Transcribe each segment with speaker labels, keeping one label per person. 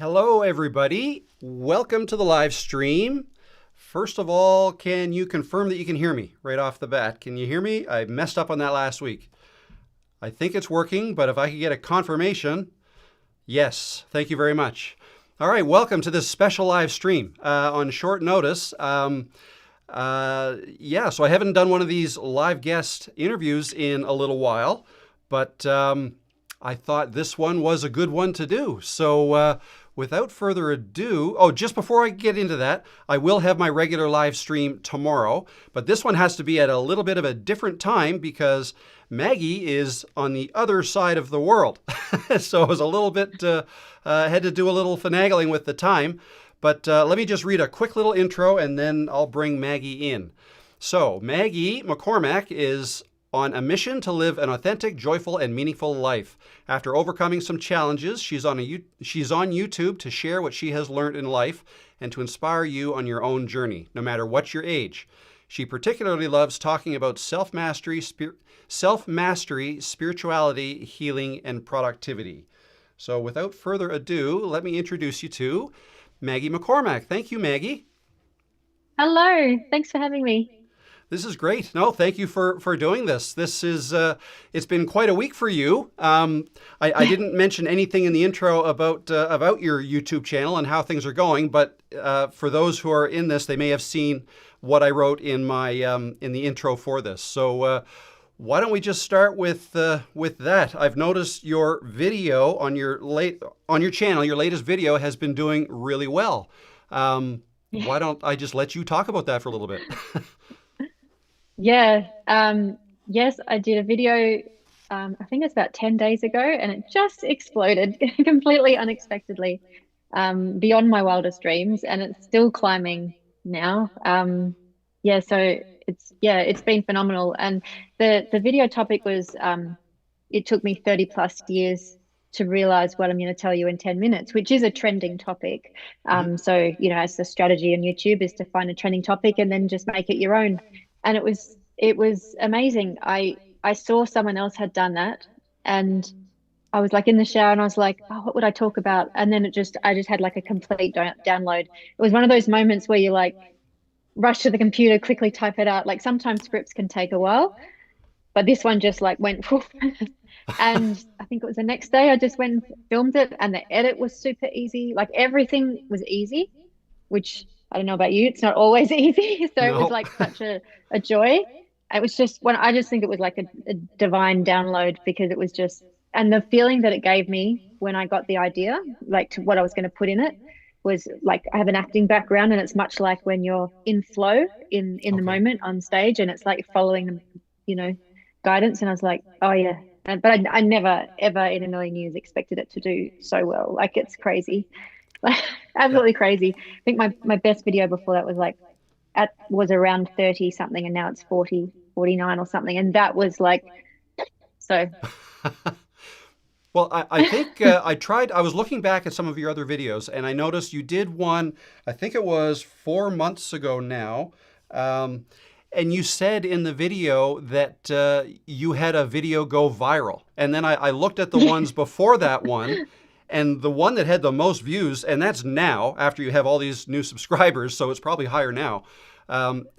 Speaker 1: Hello, everybody. Welcome to the live stream. First of all, can you confirm that you can hear me right off the bat? Can you hear me? I messed up on that last week. I think it's working, but if I could get a confirmation, yes, thank you very much. All right, welcome to this special live stream on short notice. So I haven't done one of these live guest interviews in a little while, but I thought this one was a good one to do. So without further ado, just before I get into that, I will have my regular live stream tomorrow, but this one has to be at a little bit of a different time because Maggie is on the other side of the world. So I was a little bit, had to do a little finagling with the time, but let me just read a quick little intro and then I'll bring Maggie in. So Maggie McCormack is on a mission to live an authentic, joyful, and meaningful life. After overcoming some challenges, she's on YouTube to share what she has learned in life and to inspire you on your own journey, no matter what your age. She particularly loves talking about self-mastery, spirituality, healing, and productivity. So without further ado, let me introduce you to Maggie McCormack. Thank you, Maggie.
Speaker 2: Hello, thanks for having me.
Speaker 1: This is great. No, thank you for doing this. This is, it's been quite a week for you. I didn't mention anything in the intro about your YouTube channel and how things are going, but for those who are in this, they may have seen what I wrote in my in the intro for this. So why don't we just start with that? I've noticed your video on your channel, your latest video has been doing really well. Why don't I just let you talk about that for a little bit?
Speaker 2: Yeah, yes, I did a video, I think it's about 10 days ago, and it just exploded completely unexpectedly, beyond my wildest dreams, and it's still climbing now. So it's been phenomenal. And the video topic was, it took me 30 plus years to realize what I'm going to tell you in 10 minutes, which is a trending topic. So, as the strategy on YouTube is to find a trending topic and then just make it your own. And it was amazing. I saw someone else had done that, and I was like in the shower and I was like, oh, what would I talk about? And then I just had like a complete download. It was one of those moments where you like rush to the computer, quickly type it out. Like sometimes scripts can take a while, but this one just like went and I think it was the next day I just went and filmed it, and the edit was super easy. Like everything was easy, which I don't know about you, it's not always easy. So
Speaker 1: No.
Speaker 2: It was like such a joy. It was just I just think it was like a divine download, because it was just, and the feeling that it gave me when I got the idea, like to what I was going to put in it, was like, I have an acting background, and it's much like when you're in flow in the moment on stage, and it's like following the, guidance. And I was like, oh yeah. But I never, ever in a million years expected it to do so well. Like it's crazy. Absolutely crazy. I think my best video before that was around 30 something, and now it's 40, 49 or something. And that was like, so.
Speaker 1: Well, I think I was looking back at some of your other videos, and I noticed you did one, I think it was 4 months ago now. And you said in the video that you had a video go viral. And then I looked at the ones before that one, and the one that had the most views, and that's now after you have all these new subscribers, so it's probably higher now,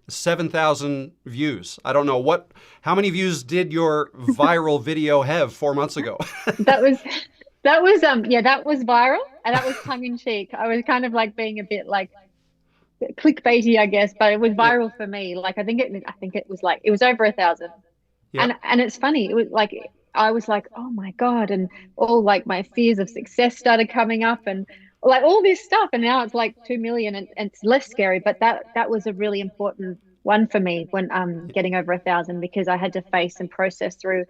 Speaker 1: 7,000 views. I don't know how many views did your viral video have 4 months ago?
Speaker 2: that was that was viral, and that was tongue in cheek. I was kind of like being a bit like clickbaity, I guess, but it was viral for me. Like I think it was like, it was over 1,000.
Speaker 1: Yeah.
Speaker 2: And it's funny, it was like I was like, oh my God, and all like my fears of success started coming up, and like all this stuff, and now it's like 2 million, and it's less scary. But that was a really important one for me when getting over 1,000, because I had to face and process through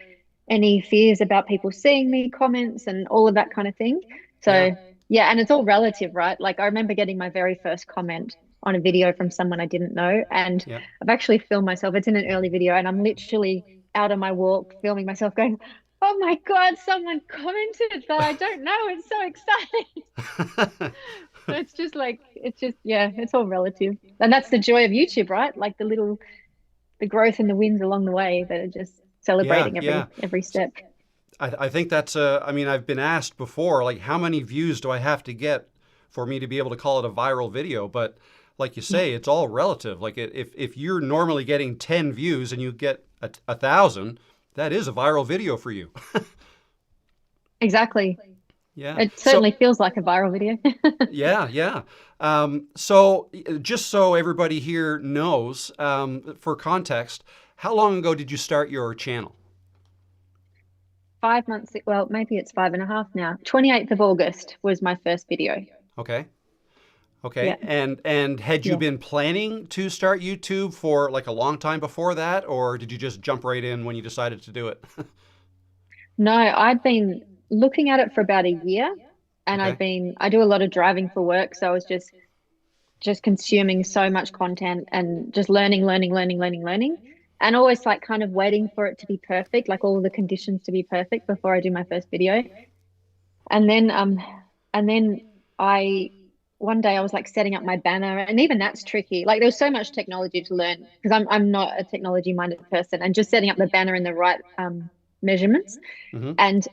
Speaker 2: any fears about people seeing me, comments, and all of that kind of thing. So yeah, and it's all relative, right? Like I remember getting my very first comment on a video from someone I didn't know, and I've actually filmed myself. It's in an early video, and I'm literally out on my walk filming myself going, oh my God, someone commented that I don't know. It's so exciting. So it's all relative. And that's the joy of YouTube, right? Like the growth and the wins along the way that are just celebrating every step.
Speaker 1: I think that's I've been asked before, like, how many views do I have to get for me to be able to call it a viral video. But like you say, it's all relative. Like if you're normally getting 10 views and you get 1,000, that is a viral video for you.
Speaker 2: Exactly.
Speaker 1: Yeah.
Speaker 2: It
Speaker 1: So
Speaker 2: certainly feels like a viral video.
Speaker 1: yeah, yeah. So just so everybody here knows, for context, how long ago did you start your channel?
Speaker 2: 5 months, well, maybe it's 5.5 now. 28th of August was my first video.
Speaker 1: Okay.
Speaker 2: Yeah,
Speaker 1: Okay. And had you
Speaker 2: yeah.
Speaker 1: been planning to start YouTube for like a long time before that, or did you just jump right in when you decided to do it?
Speaker 2: No, I'd been looking at it for about a year, and
Speaker 1: Okay.
Speaker 2: I do a lot of driving for work, so I was just consuming so much content and just learning, and always like kind of waiting for it to be perfect, like all the conditions to be perfect before I do my first video. And then and then I one day I was like setting up my banner, and even that's tricky. Like there's so much technology to learn because I'm not a technology minded person, and just setting up the banner in the right measurements.
Speaker 1: Mm-hmm.
Speaker 2: And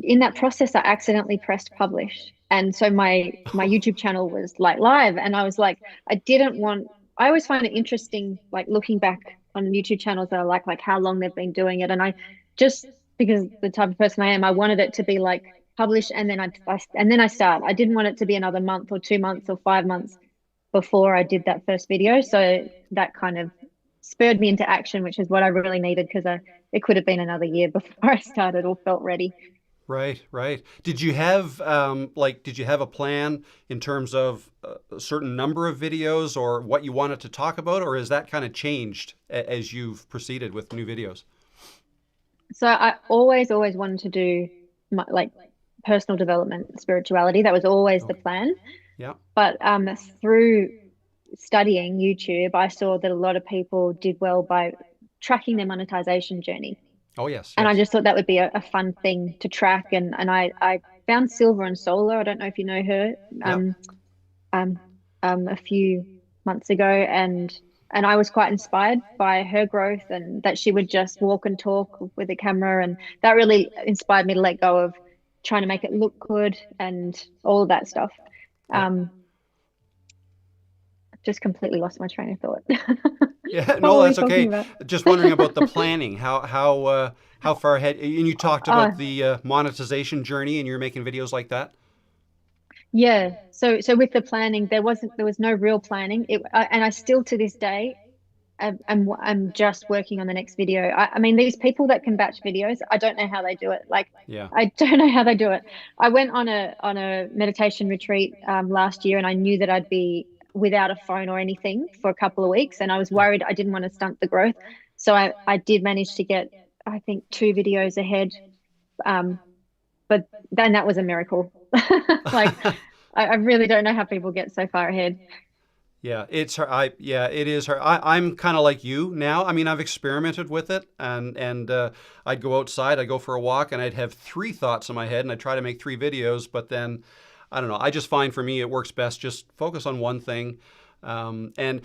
Speaker 2: in that process, I accidentally pressed publish. And so my YouTube channel was like live, and I was like, I didn't want. I always find it interesting, like looking back on YouTube channels that are like how long they've been doing it, and I just because the type of person I am, I wanted it to be like publish and then I start. I didn't want it to be another month or 2 months or 5 months before I did that first video. So that kind of spurred me into action, which is what I really needed because it could have been another year before I started or felt ready.
Speaker 1: Right, right. Did you have did you have a plan in terms of a certain number of videos or what you wanted to talk about, or has that kind of changed as you've proceeded with new videos?
Speaker 2: So I always wanted to do like personal development, spirituality. That was always the
Speaker 1: Okay.
Speaker 2: plan.
Speaker 1: Yeah.
Speaker 2: But through studying YouTube, I saw that a lot of people did well by tracking their monetization journey.
Speaker 1: Oh, yes,
Speaker 2: And I
Speaker 1: yes.
Speaker 2: just thought that would be a fun thing to track. And I found Silver and Solar. I don't know if you know her,
Speaker 1: Yeah.
Speaker 2: um, um, a few months ago. And I was quite inspired by her growth and that she would just walk and talk with a camera. And that really inspired me to let go of trying to make it look good and all of that stuff.
Speaker 1: Yeah.
Speaker 2: Um, just completely lost my train of thought.
Speaker 1: Yeah,
Speaker 2: What
Speaker 1: no,
Speaker 2: were we
Speaker 1: that's
Speaker 2: talking
Speaker 1: okay.
Speaker 2: about?
Speaker 1: Just wondering about the planning. How far ahead? And you talked
Speaker 2: Oh,
Speaker 1: about the monetization journey, and you're making videos like that.
Speaker 2: yeah. So with the planning, there was no real planning. And I still to this day I'm just working on the next video. I mean, these people that can batch videos, I don't know how they do it. Like,
Speaker 1: Yeah.
Speaker 2: I don't know how they do it. I went on a meditation retreat last year, and I knew that I'd be without a phone or anything for a couple of weeks, and I was
Speaker 1: Yeah.
Speaker 2: worried I didn't want to stunt the growth. So I did manage to get, I think, 2 videos ahead. Um, but then that was a miracle. Like, I really don't know how people get so far ahead.
Speaker 1: Yeah, it's her. Yeah, it is her. I'm kind of like you now. I mean, I've experimented with it, and I'd go outside, I'd go for a walk, and I'd have three thoughts in my head, and I'd try to make three videos. But then, I don't know. I just find for me it works best just focus on one thing, and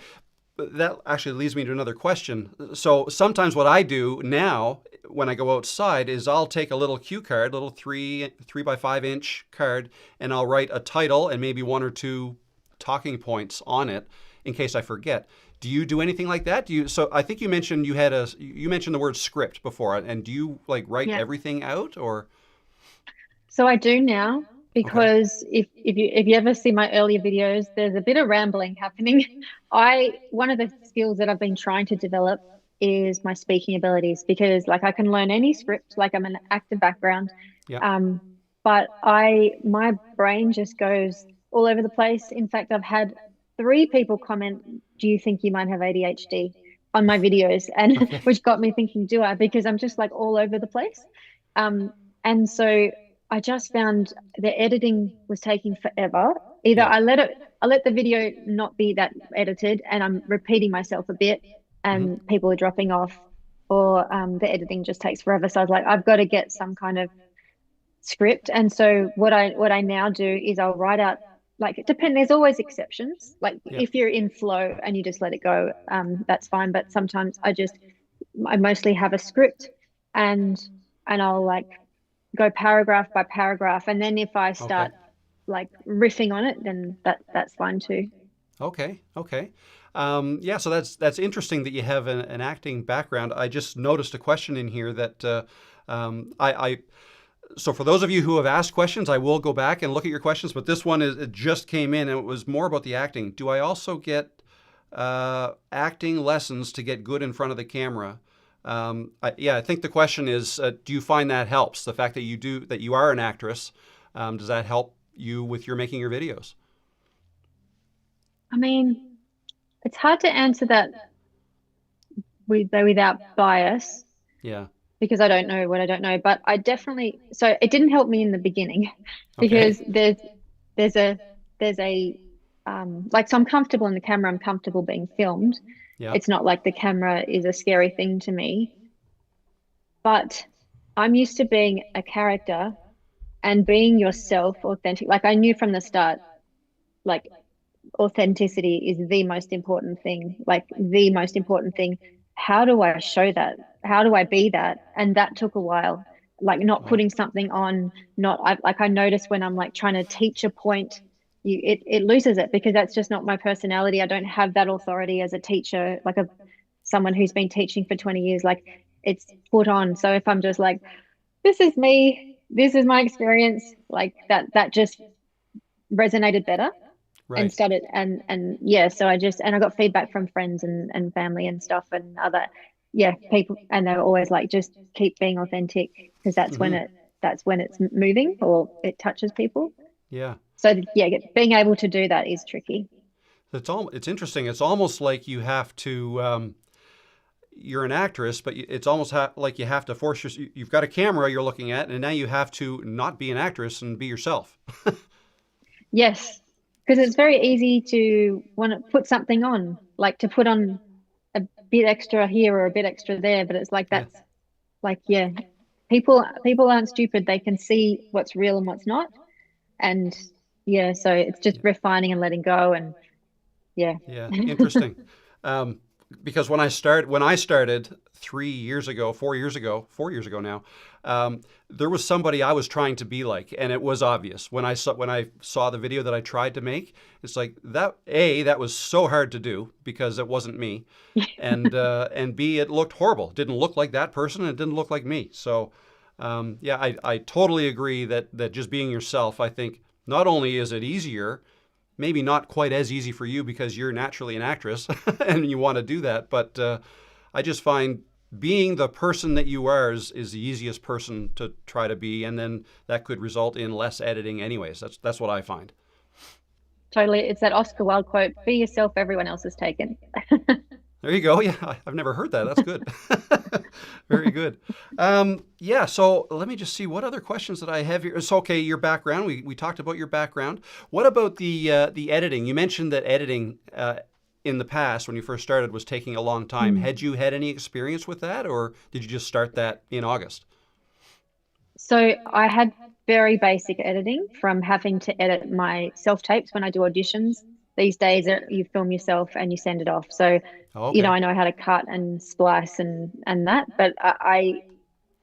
Speaker 1: that actually leads me to another question. So sometimes what I do now when I go outside is I'll take a little cue card, little 3 by 5 inch card, and I'll write a title and maybe one or two talking points on it in case I forget. Do you do anything like that? Do you? So I think you mentioned you mentioned the word script before, and do you like write
Speaker 2: Yeah.
Speaker 1: everything out or?
Speaker 2: So I do now
Speaker 1: Okay.
Speaker 2: because if you ever see my earlier videos, there's a bit of rambling happening. I One of the skills that I've been trying to develop is my speaking abilities because like I can learn any script, like I'm an actor background.
Speaker 1: Yeah.
Speaker 2: Um, but I my brain just goes all over the place. In fact, I've had 3 people comment, "Do you think you might have ADHD?" on my videos, and
Speaker 1: Okay.
Speaker 2: which got me thinking, do I? Because I'm just like all over the place. Um, and so I just found the editing was taking forever. Either
Speaker 1: Yeah.
Speaker 2: I let the video not be that edited and I'm repeating myself a bit
Speaker 1: Hmm.
Speaker 2: and people are dropping off, or the editing just takes forever. So I was like, I've got to get some kind of script. And so what I now do is I'll write out, like, it depends. There's always exceptions. Like
Speaker 1: Yeah.
Speaker 2: if you're in flow and you just let it go, that's fine. But sometimes I mostly have a script, and I'll like go paragraph by paragraph. And then if I
Speaker 1: Okay.
Speaker 2: start like riffing on it, then that's fine too.
Speaker 1: Okay, okay. Yeah, so that's interesting that you have an acting background. I just noticed a question in here that I so for those of you who have asked questions, I will go back and look at your questions. But this one it just came in, and it was more about the acting. Do I also get acting lessons to get good in front of the camera? Yeah, I think the question is, do you find that helps? The fact that you are an actress, does that help you with your making your videos?
Speaker 2: I mean, it's hard to answer that without bias
Speaker 1: Yeah.
Speaker 2: because I don't know what I don't know. But I definitely, so it didn't help me in the beginning
Speaker 1: Okay.
Speaker 2: because there's a there's a like, so I'm comfortable in the camera, I'm comfortable being filmed.
Speaker 1: Yeah.
Speaker 2: It's not like the camera is a scary thing to me, but I'm used to being a character and being yourself, authentic. Like I knew from the start, like authenticity is the most important thing, like the most important thing. How do I show that? How do I be that? And that took a while, like not
Speaker 1: Wow.
Speaker 2: putting something on, not like I notice when I'm like trying to teach a point, it loses it because that's just not my personality. I don't have that authority as a teacher, like a someone who's been teaching for 20 years. Like it's put on. So if I'm just like, this is me, this is my experience, like that just resonated better and
Speaker 1: Right.
Speaker 2: started and yeah, so I just and I got feedback from friends and family and stuff and other, yeah, people, and they were always like, just keep being authentic because
Speaker 1: Hmm.
Speaker 2: that's when it's moving or it touches people.
Speaker 1: Yeah.
Speaker 2: So yeah, being able to do that is tricky.
Speaker 1: It's interesting. It's almost like you have to. You're an actress, but it's almost like you have to force your. You've got a camera you're looking at, and now you have to not be an actress and be yourself.
Speaker 2: Yes, because it's very easy to want to put something on, like to put on a bit extra here or a bit extra there, but it's like
Speaker 1: Yeah.
Speaker 2: that's like, yeah, people aren't stupid. They can see what's real and what's not. And yeah, so it's just
Speaker 1: Yeah.
Speaker 2: refining and letting go and yeah.
Speaker 1: Yeah. Interesting. Um, because when I started 3 years ago, 4 years ago, 4 years ago now, there was somebody I was trying to be like, and it was obvious when I saw the video that I tried to make. It's like that was so hard to do because it wasn't me, and B, it looked horrible. It didn't look like that person, and it didn't look like me. So, yeah, I totally agree that just being yourself, I think not only is it easier, maybe not quite as easy for you because you're naturally an actress and you want to do that. But I just find being the person that you are is the easiest person to try to be, and then that could result in less editing, anyways. That's what I find.
Speaker 2: Totally. It's that Oscar Wilde quote, be yourself, everyone else is taken.
Speaker 1: There you go. Yeah, I've never heard that. That's good. Very good. Yeah, so let me just see what other questions that I have here. It's okay, your background. We talked about your background. What about the editing? You mentioned that editing in the past, when you first started, was taking a long time.
Speaker 2: Mm.
Speaker 1: Had you had any experience with that, or did you just start that in August?
Speaker 2: So I had very basic editing from having to edit my self tapes when I do auditions. These days, you film yourself and you send it off. So,
Speaker 1: Oh,
Speaker 2: you know,
Speaker 1: okay.
Speaker 2: I know how to cut and splice and that, but I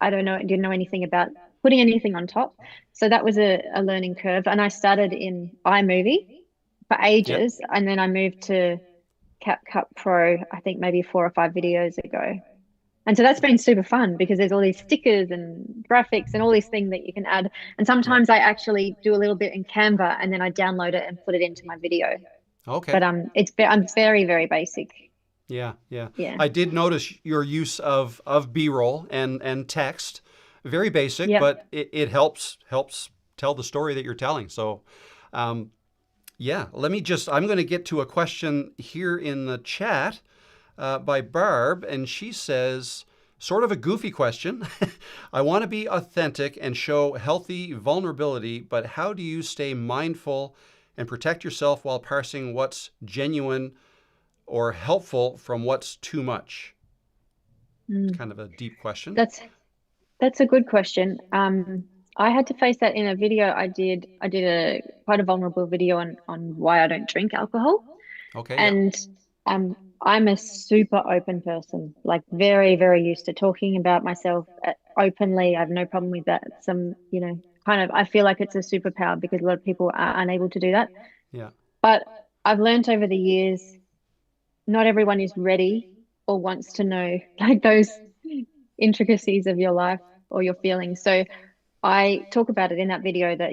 Speaker 2: don't know, didn't know anything about putting anything on top. So that was a learning curve. And I started in iMovie for
Speaker 1: Yep.
Speaker 2: ages, and then I moved to CapCut Pro, I think maybe 4 or 5 videos ago. And so that's been super fun because there's all these stickers and graphics and all these things that you can add. And
Speaker 1: Yeah.
Speaker 2: sometimes I actually do a little bit in Canva and then I download it and put it into my video. But
Speaker 1: Okay.
Speaker 2: I'm very, very basic.
Speaker 1: Yeah, yeah.
Speaker 2: Yeah.
Speaker 1: I did notice your use of B-roll and text. Very basic,
Speaker 2: Yep.
Speaker 1: but it helps tell the story that you're telling. So, um, yeah, I'm going to get to a question here in the chat by Barb, and she says, sort of a goofy question. I want to be authentic and show healthy vulnerability, but how do you stay mindful and protect yourself while parsing what's genuine or helpful from what's too much?
Speaker 2: Mm.
Speaker 1: Kind of a deep question.
Speaker 2: That's that's a good question. I had to face that in a video I did. I did a quite a vulnerable video on why I don't drink alcohol.
Speaker 1: Okay, yep.
Speaker 2: And I'm a super open person, like very, very used to talking about myself openly. I have no problem with that. Some, you know, kind of, I feel like it's a superpower because a lot of people are unable to do that.
Speaker 1: Yeah.
Speaker 2: But I've learned over the years, not everyone is ready or wants to know like those intricacies of your life or your feelings. So I talk about it in that video that,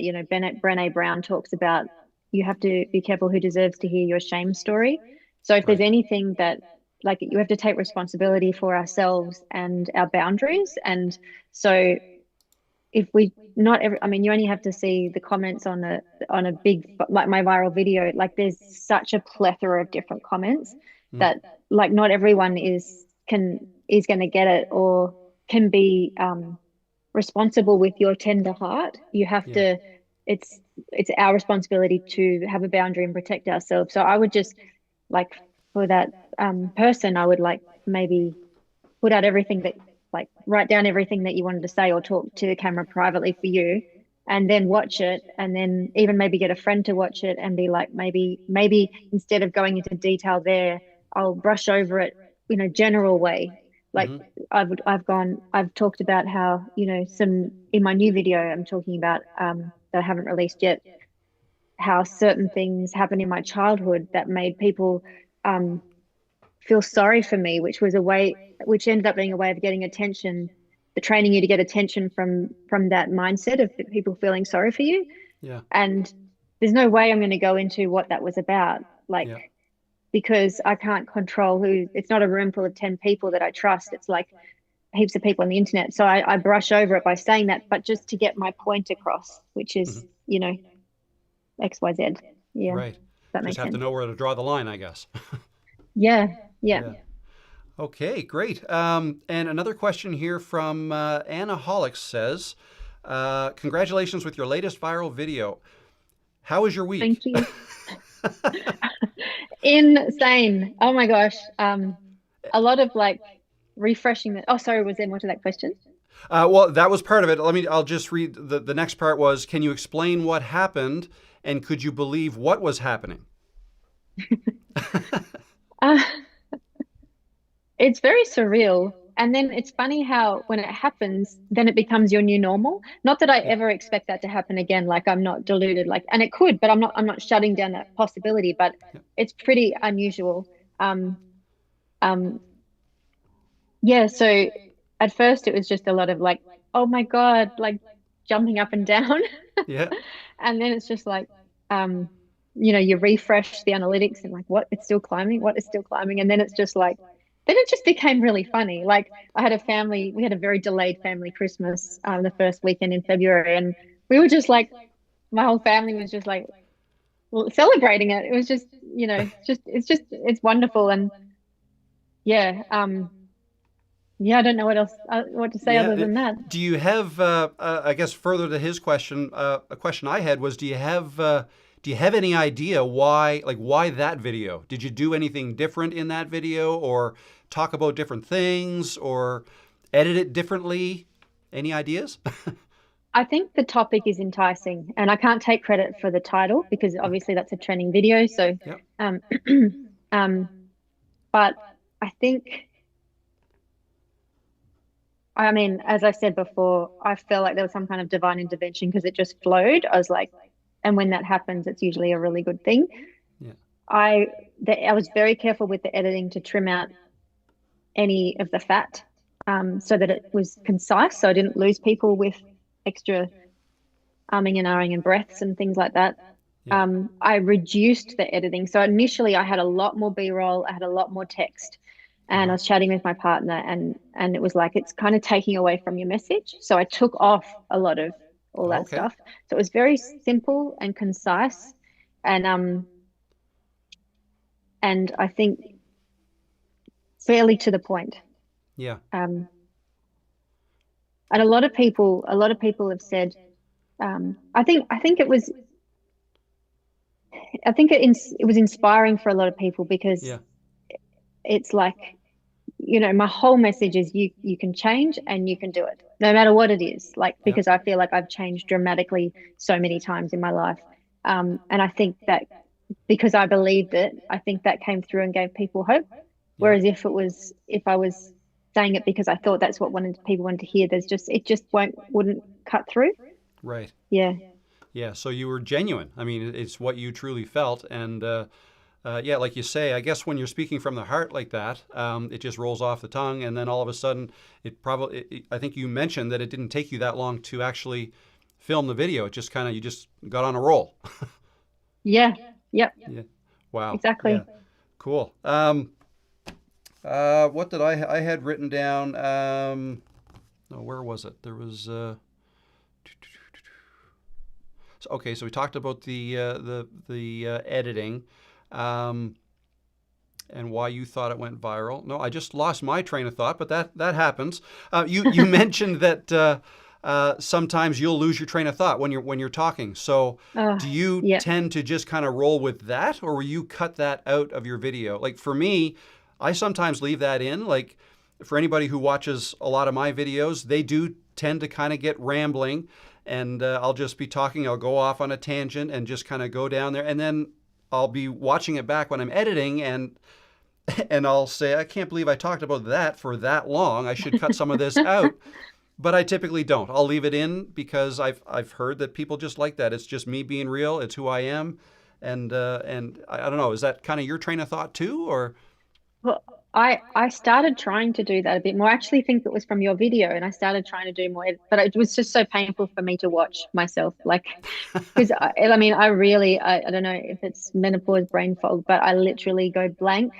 Speaker 2: Brené Brown talks about you have to be careful who deserves to hear your shame story. So if there's
Speaker 1: Right.
Speaker 2: anything that, like, you have to take responsibility for ourselves and our boundaries. And so if we not every I mean, you only have to see the comments on a big, like my viral video, like there's such a plethora of different comments
Speaker 1: Mm.
Speaker 2: that, like, not everyone is going to get it or can be responsible with your tender heart. You have
Speaker 1: Yeah.
Speaker 2: to, it's our responsibility to have a boundary and protect ourselves. So I would just, like, for that person, I would, like, maybe put out everything that, like, write down everything that you wanted to say or talk to the camera privately for you, and then watch it, and then even maybe get a friend to watch it and be like, maybe instead of going into detail there, I'll brush over it in a general way. Like,
Speaker 1: Hmm.
Speaker 2: I've talked about how, some in my new video I'm talking about, that I haven't released yet, how certain things happened in my childhood that made people um feel sorry for me, which ended up being a way of getting attention, the training you to get attention from that mindset of people feeling sorry for you.
Speaker 1: Yeah.
Speaker 2: And there's no way I'm going to go into what that was about, like,
Speaker 1: Yeah.
Speaker 2: because I can't control who, it's not a room full of 10 people that I trust. It's like heaps of people on the internet. So I brush over it by saying that, but just to get my point across, which
Speaker 1: Hmm.
Speaker 2: is, XYZ. Yeah.
Speaker 1: Right.
Speaker 2: That
Speaker 1: Just
Speaker 2: makes
Speaker 1: have to
Speaker 2: sense.
Speaker 1: know where to draw the line, I guess.
Speaker 2: Yeah. Yeah.
Speaker 1: Yeah. Okay, great. And another question here from Anna Hollick says, congratulations with your latest viral video. How was your week?
Speaker 2: Thank you. Insane. Oh my gosh. A lot of, like, refreshing that. Oh, sorry, was there more to that question?
Speaker 1: Well, that was part of it. I'll just read the next part was, can you explain what happened and could you believe what was happening?
Speaker 2: Uh, it's very surreal. And then it's funny how when it happens, then it becomes your new normal. Not that I
Speaker 1: Yeah.
Speaker 2: ever expect that to happen again. Like, I'm not deluded, like, and it could, but I'm not shutting down that possibility, but
Speaker 1: Yeah.
Speaker 2: it's pretty unusual. Um, um, yeah, so at first it was just a lot of, like, oh my God, like, jumping up and down.
Speaker 1: Yeah.
Speaker 2: And then it's just like, um, you refresh the analytics and, like, what, it's still climbing, what is still climbing. And then it's just like, then it just became really funny. Like, we had a very delayed family Christmas, the first weekend in February. And we were just like, my whole family was just like, well, celebrating it. It was just, it's wonderful. And yeah, yeah, I don't know what to say
Speaker 1: Yeah.
Speaker 2: other than that.
Speaker 1: Do you have, I guess, further to his question, a question I had was, do you have any idea why that video? Did you do anything different in that video, or talk about different things, or edit it differently? Any ideas?
Speaker 2: I think the topic is enticing, and I can't take credit for the title because obviously that's a trending video. So,
Speaker 1: Yep.
Speaker 2: um, um, but I think, I mean, as I said before, I felt like there was some kind of divine intervention because it just flowed. I was like, and when that happens, it's usually a really good thing.
Speaker 1: Yeah.
Speaker 2: I I was very careful with the editing to trim out any of the fat, so that it was concise, so I didn't lose people with extra umming and ahhing and breaths and things like that.
Speaker 1: Yeah.
Speaker 2: I reduced the editing. So initially I had a lot more B-roll, I had a lot more text, and I
Speaker 1: Uh-huh.
Speaker 2: was chatting with my partner, and it was like, it's kind of taking away from your message. So I took off a lot of all that
Speaker 1: Okay.
Speaker 2: stuff. So it was very simple and concise, and I think fairly to the point.
Speaker 1: Yeah.
Speaker 2: Um, and a lot of people have said, I think it was inspiring for a lot of people because
Speaker 1: Yeah.
Speaker 2: it's like, my whole message is you can change and you can do it no matter what it is, like,
Speaker 1: Yeah.
Speaker 2: because I feel like I've changed dramatically so many times in my life. And I think that because I believed it, I think that came through and gave people hope.
Speaker 1: Yeah.
Speaker 2: Whereas if I was saying it because I thought that's what people wanted to hear, it just wouldn't cut through.
Speaker 1: Right.
Speaker 2: Yeah.
Speaker 1: Yeah. So you were genuine. I mean, it's what you truly felt. And yeah, like you say, I guess when you're speaking from the heart like that, it just rolls off the tongue. And then all of a sudden, I think you mentioned that it didn't take you that long to actually film the video. It just kind of, you just got on a roll.
Speaker 2: Yeah. Yep.
Speaker 1: Yeah. Wow. Yeah.
Speaker 2: Exactly.
Speaker 1: Cool. What did I had written down? Oh, where was it? There was. Okay, so we talked about the editing, um, and why you thought it went viral. No, I just lost my train of thought, but that happens. You mentioned that sometimes you'll lose your train of thought when you're talking. So
Speaker 2: Oh,
Speaker 1: do you
Speaker 2: yeah.
Speaker 1: tend to just kind of roll with that, or will you cut that out of your video? Like for me, I sometimes leave that in. Like for anybody who watches a lot of my videos, they do tend to kind of get rambling, and I'll just be talking. I'll go off on a tangent and just kind of go down there, and then I'll be watching it back when I'm editing, and I'll say, I can't believe I talked about that for that long. I should cut some of this out. But I typically don't. I'll leave it in because I've heard that people just like that. It's just me being real. It's who I am, and I don't know. Is that kind of your train of thought too, or?
Speaker 2: Well, I started trying to do that a bit more. I actually think it was from your video, and I started trying to do more, but it was just so painful for me to watch myself. Like, because I mean, I don't know if it's menopause brain fog, but I literally go blank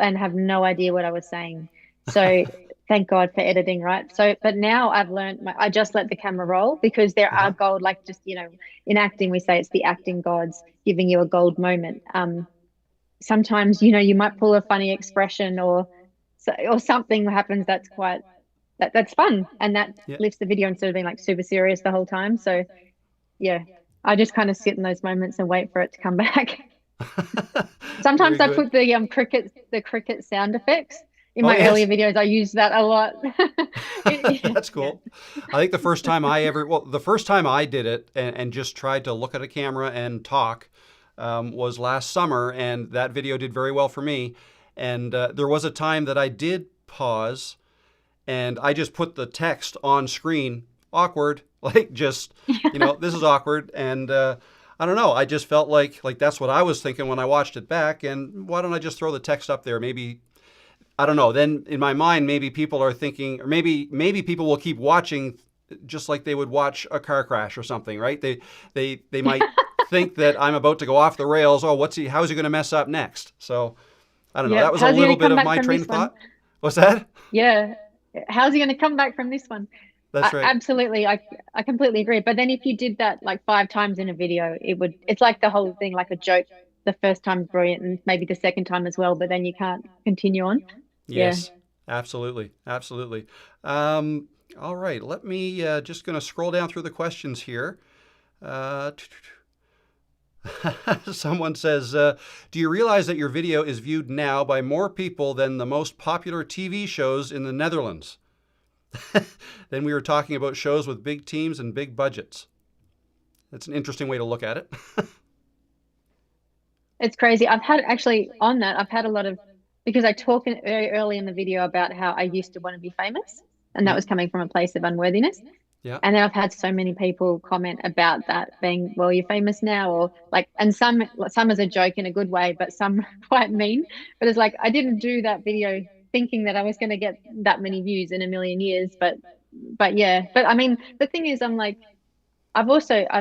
Speaker 2: and have no idea what I was saying. So thank God for editing, right? So, but now I've learned I just let the camera roll because there are
Speaker 1: Uh-huh.
Speaker 2: gold, like just, in acting, we say it's the acting gods giving you a gold moment. Sometimes, you might pull a funny expression or something happens that's quite that's fun and that
Speaker 1: Yeah.
Speaker 2: lifts the video instead of being like super serious the whole time. So yeah, I just kind of sit in those moments and wait for it to come back.
Speaker 1: Very
Speaker 2: Sometimes I
Speaker 1: good.
Speaker 2: put the cricket sound effects in
Speaker 1: Oh
Speaker 2: my earlier
Speaker 1: yes.
Speaker 2: videos. I use that a lot.
Speaker 1: That's
Speaker 2: Yeah.
Speaker 1: cool. I think the first time I did it and just tried to look at a camera and talk was last summer, and that video did very well for me. And there was a time that I did pause, and I just put the text on screen. Awkward, like just this is awkward, and I don't know. I just felt like that's what I was thinking when I watched it back. And why don't I just throw the text up there? Maybe I don't know. Then in my mind, maybe people are thinking, or maybe people will keep watching, just like they would watch a car crash or something, right? They might think that I'm about to go off the rails. Oh, how's he going to mess up next? So I don't know.
Speaker 2: Yeah.
Speaker 1: That was a
Speaker 2: How's he
Speaker 1: little
Speaker 2: gonna
Speaker 1: bit
Speaker 2: come
Speaker 1: of
Speaker 2: back
Speaker 1: my
Speaker 2: from
Speaker 1: train
Speaker 2: this
Speaker 1: of
Speaker 2: one?
Speaker 1: thought. What's that?
Speaker 2: Yeah. How's he going to come back from this one?
Speaker 1: That's right.
Speaker 2: Absolutely. I completely agree. But then if you did that like 5 times in a video, it's like the whole thing, like a joke. The first time's brilliant and maybe the second time as well, but then you can't continue on. Yeah.
Speaker 1: Yes, absolutely, absolutely. All right, let me just going to scroll down through the questions here. Uh, Someone says, "Do you realize that your video is viewed now by more people than the most popular TV shows in the Netherlands?" Then we were talking about shows with big teams and big budgets. That's an interesting way to look at it.
Speaker 2: It's crazy. I've had a lot of, because I talk very early in the video about how I used to want to be famous, and that
Speaker 1: Hmm.
Speaker 2: was coming from a place of unworthiness.
Speaker 1: Yeah.
Speaker 2: And then I've had so many people comment about that being, well, you're famous now, or like, and some as a joke in a good way, but some quite mean. But it's like I didn't do that video thinking that I was going to get that many views in a million years. But yeah. But I mean, the thing is, I'm like, I've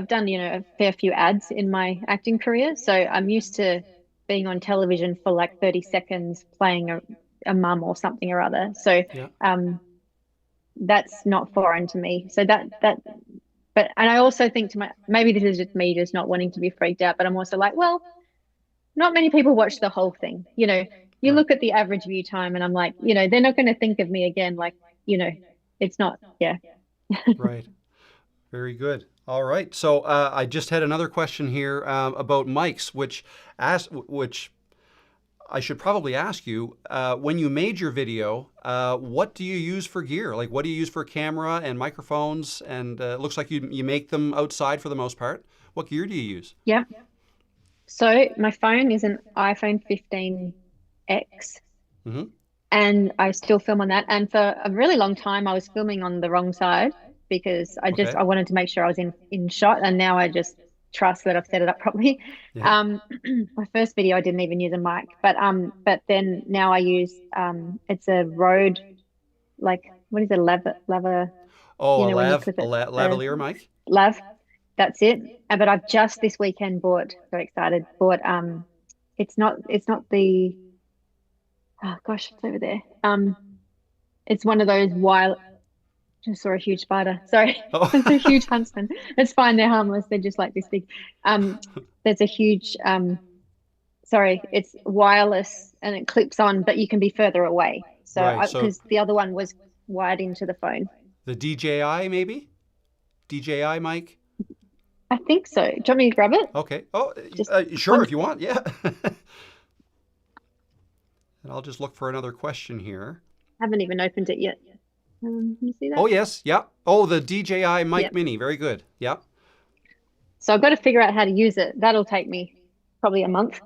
Speaker 2: done, a fair few ads in my acting career, so I'm used to being on television for like 30 seconds playing a mum or something or other. So
Speaker 1: Yeah.
Speaker 2: um that's not foreign to me. So and I also think maybe this is just me just not wanting to be freaked out, but I'm also like, well, not many people watch the whole thing. You
Speaker 1: Right.
Speaker 2: look at the average view time and I'm like, they're not going to think of me again. Like, you know, it's not, yeah.
Speaker 1: Right. Very good. All right. So I just had another question here about mics, which I should probably ask you. When you made your video, what do you use for gear? Like, what do you use for camera and microphones? And it looks like you make them outside for the most part. What gear do you use?
Speaker 2: Yeah. So my phone is an iPhone 15X
Speaker 1: Hmm.
Speaker 2: and I still film on that. And for a really long time, I was filming on the wrong side because
Speaker 1: Okay.
Speaker 2: I wanted to make sure I was in shot, and now I just trust that I've set it up properly.
Speaker 1: Yeah.
Speaker 2: Um, my first video I didn't even use a mic, but then now I use it's a Rode, like what is a lever,
Speaker 1: Oh,
Speaker 2: you know, when you clip
Speaker 1: a
Speaker 2: it,
Speaker 1: lavalier mic.
Speaker 2: lav. That's it. But I've just this weekend bought, so excited, bought it's not the, oh gosh, it's over there. It's one of those wild, just saw a huge spider. Sorry.
Speaker 1: Oh,
Speaker 2: It's a huge huntsman. It's fine, they're harmless. They're just like this big. Um, there's a huge sorry, it's wireless and it clips on, but you can be further away. So
Speaker 1: right.
Speaker 2: I,
Speaker 1: So
Speaker 2: because the other one was wired into the phone.
Speaker 1: the DJI maybe? DJI mic?
Speaker 2: I think so. Do you want me to grab it?
Speaker 1: Okay. Oh,
Speaker 2: Just
Speaker 1: sure,
Speaker 2: one.
Speaker 1: if you want. Yeah. And I'll just look for another question here.
Speaker 2: Haven't even opened it yet. Can you see
Speaker 1: Oh,
Speaker 2: that?
Speaker 1: yes. Yeah. Oh, the DJI mic
Speaker 2: Yep.
Speaker 1: mini. Very good. Yeah.
Speaker 2: So I've got to figure out how to use it. That'll take me probably a month.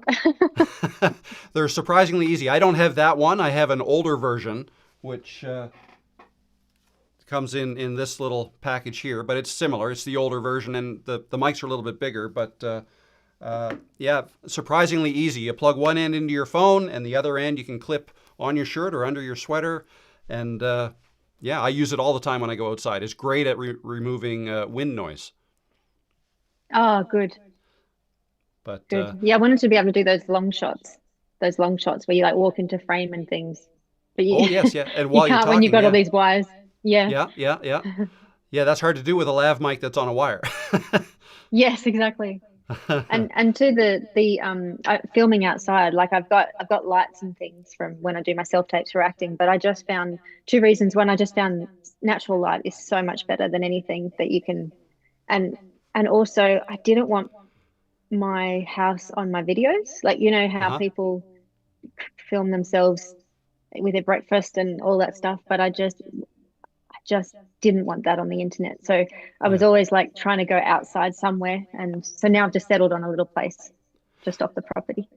Speaker 1: They're surprisingly easy. I don't have that one. I have an older version, which comes in this little package here, but it's similar. It's the older version, and the mics are a little bit bigger, but yeah, surprisingly easy. You plug one end into your phone, and the other end you can clip on your shirt or under your sweater, and yeah, I use it all the time when I go outside. It's great at removing wind noise.
Speaker 2: Oh, good.
Speaker 1: But
Speaker 2: Good. Yeah, I wanted to be able to do those long shots where you like walk into frame and things. But
Speaker 1: oh
Speaker 2: you
Speaker 1: yes, yeah, and
Speaker 2: you
Speaker 1: while you're
Speaker 2: can't when you've
Speaker 1: talking,
Speaker 2: got all
Speaker 1: yeah,
Speaker 2: these wires. Yeah.
Speaker 1: yeah, yeah, yeah, yeah, that's hard to do with a lav mic that's on a wire.
Speaker 2: Yes, exactly. And to filming outside, like I've got lights and things from when I do my self tapes for acting, but I just found two reasons. One, I just found natural light is so much better than anything that you can, and and also I didn't want my house on my videos. Like, you know how
Speaker 1: Uh-huh.
Speaker 2: people film themselves with their breakfast and all that stuff, but I just didn't want that on the internet. So I was
Speaker 1: Yeah.
Speaker 2: always like trying to go outside somewhere, and so now I've just settled on a little place just off the property.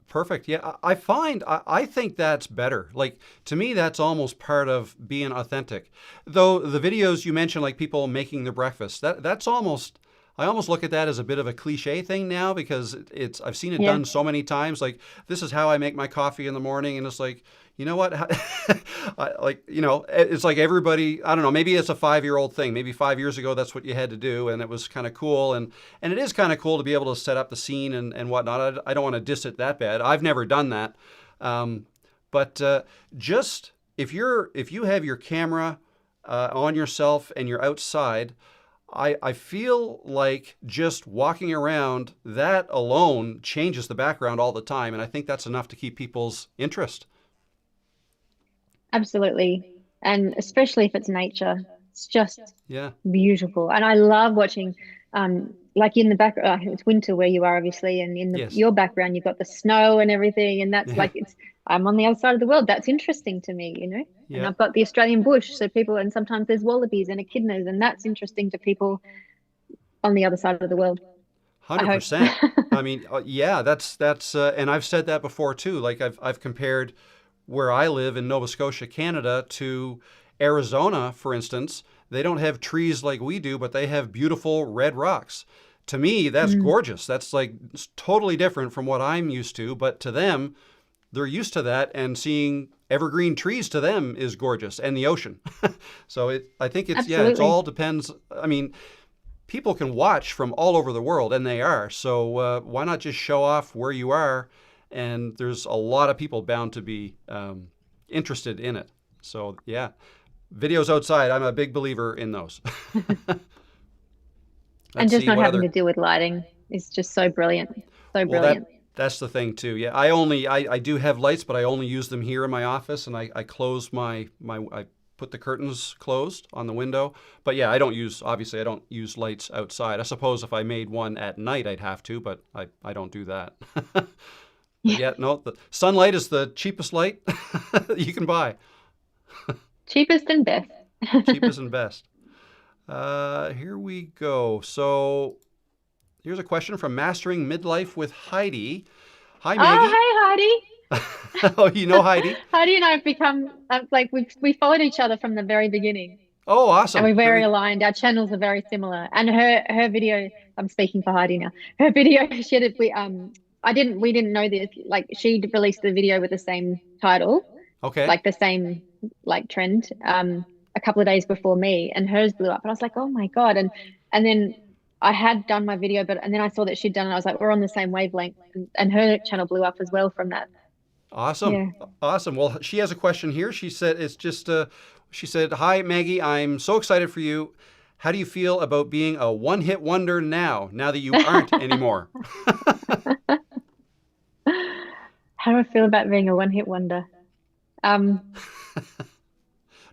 Speaker 1: Perfect. Yeah, I think that's better. Like to me, that's almost part of being authentic. Though the videos you mentioned, like people making their breakfast, that's almost I almost look at that as a bit of a cliche thing now because it's I've seen it
Speaker 2: Yeah.
Speaker 1: done so many times. Like this is how I make my coffee in the morning, and it's like you know what, like you know, it's like everybody. I don't know. Maybe it's a 5-year-old thing. Maybe 5 years ago that's what you had to do, and it was kind of cool. And it is kind of cool to be able to set up the scene and whatnot. I don't want to diss it that bad. I've never done that, but just if you have your camera on yourself and you're outside. I feel like just walking around, that alone changes the background all the time. And I think that's enough to keep people's interest.
Speaker 2: Absolutely. And especially if it's nature, it's just
Speaker 1: Yeah.
Speaker 2: beautiful. And I love watching, like in the back, it's winter where you are, obviously, and in
Speaker 1: Yes.
Speaker 2: your background, you've got the snow and everything. And that's
Speaker 1: Yeah.
Speaker 2: like, I'm on the other side of the world. That's interesting to me, you know? And
Speaker 1: Yeah.
Speaker 2: I've got the Australian bush. So people, and sometimes there's wallabies and echidnas, and that's interesting to people on the other side of the world, I hope.
Speaker 1: 100%. I mean, yeah, and I've said that before too. Like I've compared where I live in Nova Scotia, Canada, to Arizona, for instance. They don't have trees like we do, but they have beautiful red rocks. To me, that's
Speaker 2: Mm,
Speaker 1: gorgeous. That's like it's totally different from what I'm used to. But to them, they're used to that, and seeing evergreen trees to them is gorgeous, and the ocean. So I think it's
Speaker 2: absolutely.
Speaker 1: all depends. I mean, people can watch from all over the world, and they are. So why not just show off where you are? And there's a lot of people bound to be interested in it. So yeah, videos outside. I'm a big believer in those.
Speaker 2: And
Speaker 1: Let's
Speaker 2: just
Speaker 1: see
Speaker 2: not
Speaker 1: what
Speaker 2: having
Speaker 1: other.
Speaker 2: to deal with lighting is just so brilliant. So
Speaker 1: Well,
Speaker 2: brilliant.
Speaker 1: that's the thing too. Yeah, I do have lights, but I only use them here in my office, and I close my I put the curtains closed on the window. But yeah, I don't use lights outside. I suppose if I made one at night, I'd have to, but I don't do that. But
Speaker 2: Yeah.
Speaker 1: yeah, no, the sunlight is the cheapest light you can buy.
Speaker 2: Cheapest and best.
Speaker 1: Cheapest and best. Here we go. So here's a question from Mastering Midlife with Heidi. Hi, Maggie.
Speaker 2: Oh, hey,
Speaker 1: Oh, you know
Speaker 2: Heidi.
Speaker 1: Heidi?
Speaker 2: Heidi and I have become like we followed each other from the very beginning.
Speaker 1: Oh,
Speaker 2: and
Speaker 1: awesome.
Speaker 2: we're very
Speaker 1: Very.
Speaker 2: aligned. Our channels are very similar. And her video, I'm speaking for Heidi now. Her video, she did we didn't know this. Like she released the video with the same title,
Speaker 1: Okay.
Speaker 2: like the same like trend, a couple of days before me, and hers blew up. And I was like, oh my God. And then I had done my video, but and then I saw that she'd done it. I was like, we're on the same wavelength. And her channel blew up as well from that.
Speaker 1: Awesome.
Speaker 2: Yeah.
Speaker 1: Awesome. Well, she has a question here. She said, she said, "Hi, Maggie. I'm so excited for you. How do you feel about being a one-hit wonder now that you aren't anymore?"
Speaker 2: How do I feel about being a one-hit wonder? Um,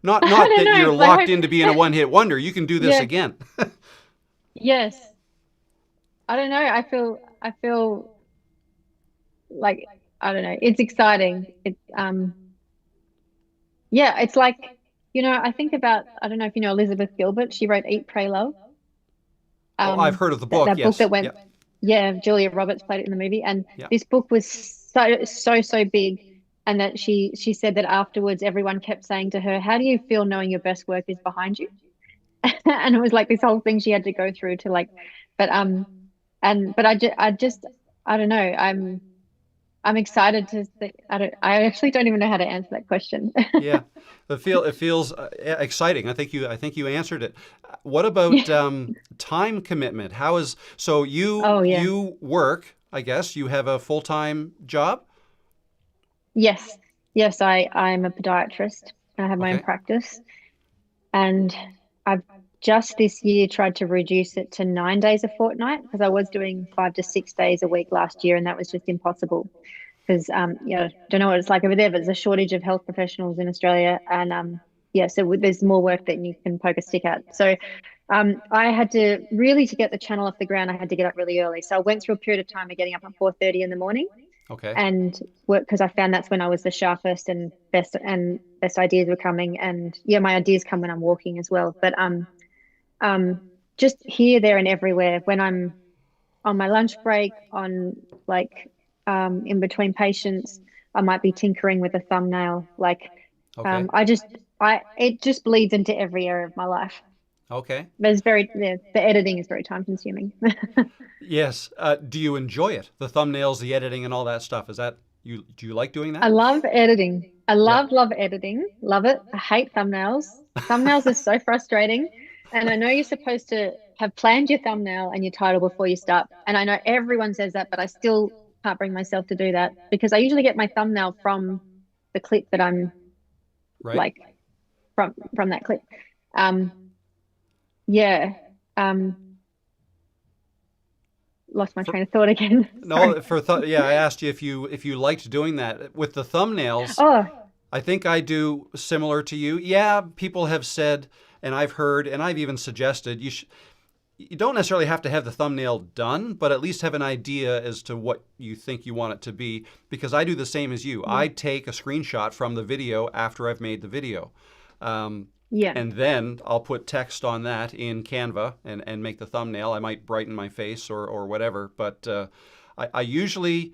Speaker 1: Not,
Speaker 2: I
Speaker 1: not
Speaker 2: don't
Speaker 1: that
Speaker 2: know.
Speaker 1: you're locked into being a one-hit wonder. You can do this
Speaker 2: Yeah,
Speaker 1: again.
Speaker 2: yes. I don't know. I feel like I don't know. It's exciting. Yeah, it's like, I think about I don't know if you know Elizabeth Gilbert. She wrote Eat, Pray, Love.
Speaker 1: Oh, I've heard of the book.
Speaker 2: That book
Speaker 1: Yes.
Speaker 2: that went,
Speaker 1: Yeah.
Speaker 2: yeah, Julia Roberts played it in the movie, and
Speaker 1: Yeah.
Speaker 2: this book was so big, and that she said that afterwards everyone kept saying to her, "How do you feel knowing your best work is behind you?" And it was like this whole thing she had to go through to like, but but I just I don't know. I'm excited to think, I actually don't even know how to answer that question.
Speaker 1: Yeah. It feels exciting. I think you answered it. What about
Speaker 2: Yeah.
Speaker 1: time commitment? How is so you
Speaker 2: Oh yeah.
Speaker 1: you work? I guess you have a full-time job.
Speaker 2: Yes. Yes, I'm a podiatrist. I have my own
Speaker 1: Okay.
Speaker 2: practice, and I've just this year tried to reduce it to 9 days a fortnight because I was doing 5 to 6 days a week last year, and that was just impossible. Because don't know what it's like over there, but there's a shortage of health professionals in Australia, and yeah, so there's more work that you can poke a stick at. So I had to really to get the channel off the ground. I had to get up really early, so I went through a period of time of getting up at 4:30 in the morning
Speaker 1: Okay.
Speaker 2: and work because I found that's when I was the sharpest and best ideas were coming. And yeah, my ideas come when I'm walking as well. But just here, there, and everywhere when I'm on my lunch break, on like in between patients, I might be tinkering with a thumbnail. Like
Speaker 1: Okay.
Speaker 2: I just I it just bleeds into every area of my life.
Speaker 1: Okay.
Speaker 2: But the editing is very time consuming.
Speaker 1: Yes. Do you enjoy it? The thumbnails, the editing, and all that stuff. Is that you? Do you like doing
Speaker 2: I
Speaker 1: that?
Speaker 2: love editing. I
Speaker 1: Yeah.
Speaker 2: love editing. Love it. I hate thumbnails. Thumbnails are so frustrating. And I know you're supposed to have planned your thumbnail and your title before you start. And I know everyone says that, but I still can't bring myself to do that because I usually get my thumbnail from the clip that I'm
Speaker 1: Right.
Speaker 2: like from that clip. Um, yeah. Um, Lost my
Speaker 1: For,
Speaker 2: train of thought again.
Speaker 1: no.
Speaker 2: Sorry.
Speaker 1: Yeah. I asked you if you liked doing that with the thumbnails.
Speaker 2: Oh,
Speaker 1: I think I do similar to you. Yeah. People have said, and I've heard, and I've even suggested you don't necessarily have to have the thumbnail done, but at least have an idea as to what you think you want it to be. Because I do the same as you.
Speaker 2: yeah.
Speaker 1: I take a screenshot from the video after I've made the video. Um,
Speaker 2: Yeah.
Speaker 1: and then I'll put text on that in Canva and make the thumbnail. I might brighten my face or whatever. But I'm usually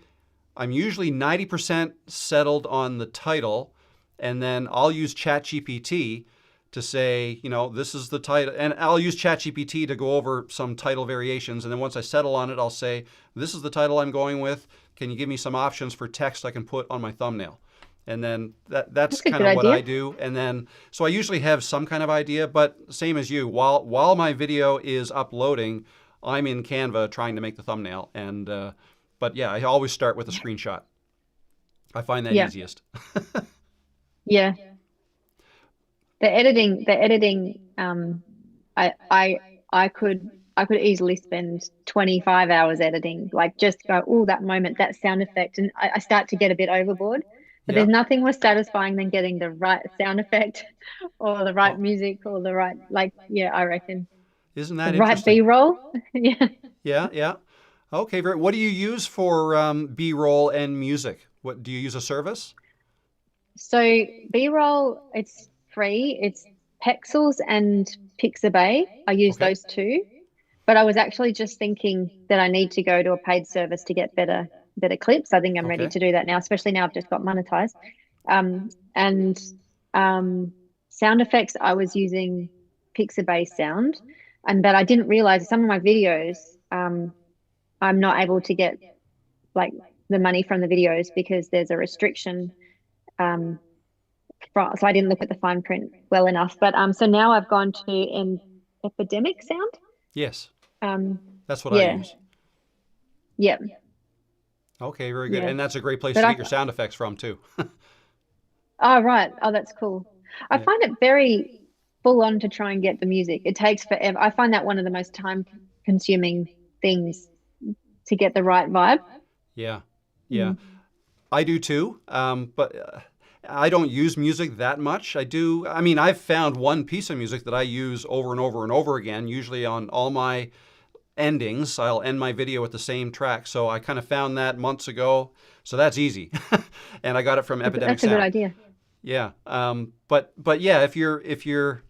Speaker 1: 90% settled on the title. And then I'll use ChatGPT to say, this is the title. And I'll use ChatGPT to go over some title variations. And then once I settle on it, I'll say, this is the title I'm going with. Can you give me some options for text I can put on my thumbnail? And then that's
Speaker 2: That's a
Speaker 1: kind
Speaker 2: good
Speaker 1: of what I
Speaker 2: idea.
Speaker 1: do. And then, so I usually have some kind of idea, but same as you, while my video is uploading, I'm in Canva trying to make the thumbnail. But yeah, I always start with a screenshot. I find that
Speaker 2: Yeah.
Speaker 1: easiest.
Speaker 2: Yeah. The editing, I could easily spend 25 hours editing, like just go, oh, that moment, that sound effect. And I start to get a bit overboard. But
Speaker 1: Yeah.
Speaker 2: there's nothing more satisfying than getting the right sound effect or the right
Speaker 1: Oh,
Speaker 2: music or the right, like, yeah, I reckon
Speaker 1: isn't
Speaker 2: the
Speaker 1: that
Speaker 2: right
Speaker 1: interesting?
Speaker 2: B-roll. Yeah.
Speaker 1: Yeah. Yeah. Okay. What do you use for B-roll and music? What do you use a service?
Speaker 2: So B-roll, it's free. It's Pexels and Pixabay. I use
Speaker 1: Okay.
Speaker 2: those two. But I was actually just thinking that I need to go to a paid service to get better clips. I think I'm ready
Speaker 1: Okay.
Speaker 2: to do that now, especially now I've just got monetized. And sound effects, I was using. pixel-based sound, and but I didn't realize some of my videos, I'm not able to get like the money from the videos because there's a restriction. Um, so I didn't look at the fine print well enough. But so now I've gone to an epidemic sound.
Speaker 1: Yes,
Speaker 2: Um,
Speaker 1: that's what I
Speaker 2: yeah,
Speaker 1: use.
Speaker 2: yeah,
Speaker 1: Okay, very good.
Speaker 2: yeah.
Speaker 1: And that's a great place
Speaker 2: But
Speaker 1: to
Speaker 2: I,
Speaker 1: get your sound effects from too.
Speaker 2: oh right, oh that's cool. I
Speaker 1: Yeah.
Speaker 2: find it very full on to try and get the music. It takes forever. I find that one of the most time consuming things to get the right vibe.
Speaker 1: Yeah. Yeah.
Speaker 2: Mm.
Speaker 1: I do too. But I don't use music that much. I mean, I've found one piece of music that I use over and over and over again, usually on all my endings. I'll end my video with the same track. So I kind of found that months ago. So that's easy. And I got it from Epidemic
Speaker 2: That's a good
Speaker 1: Sound.
Speaker 2: idea.
Speaker 1: Yeah. But yeah, if you're,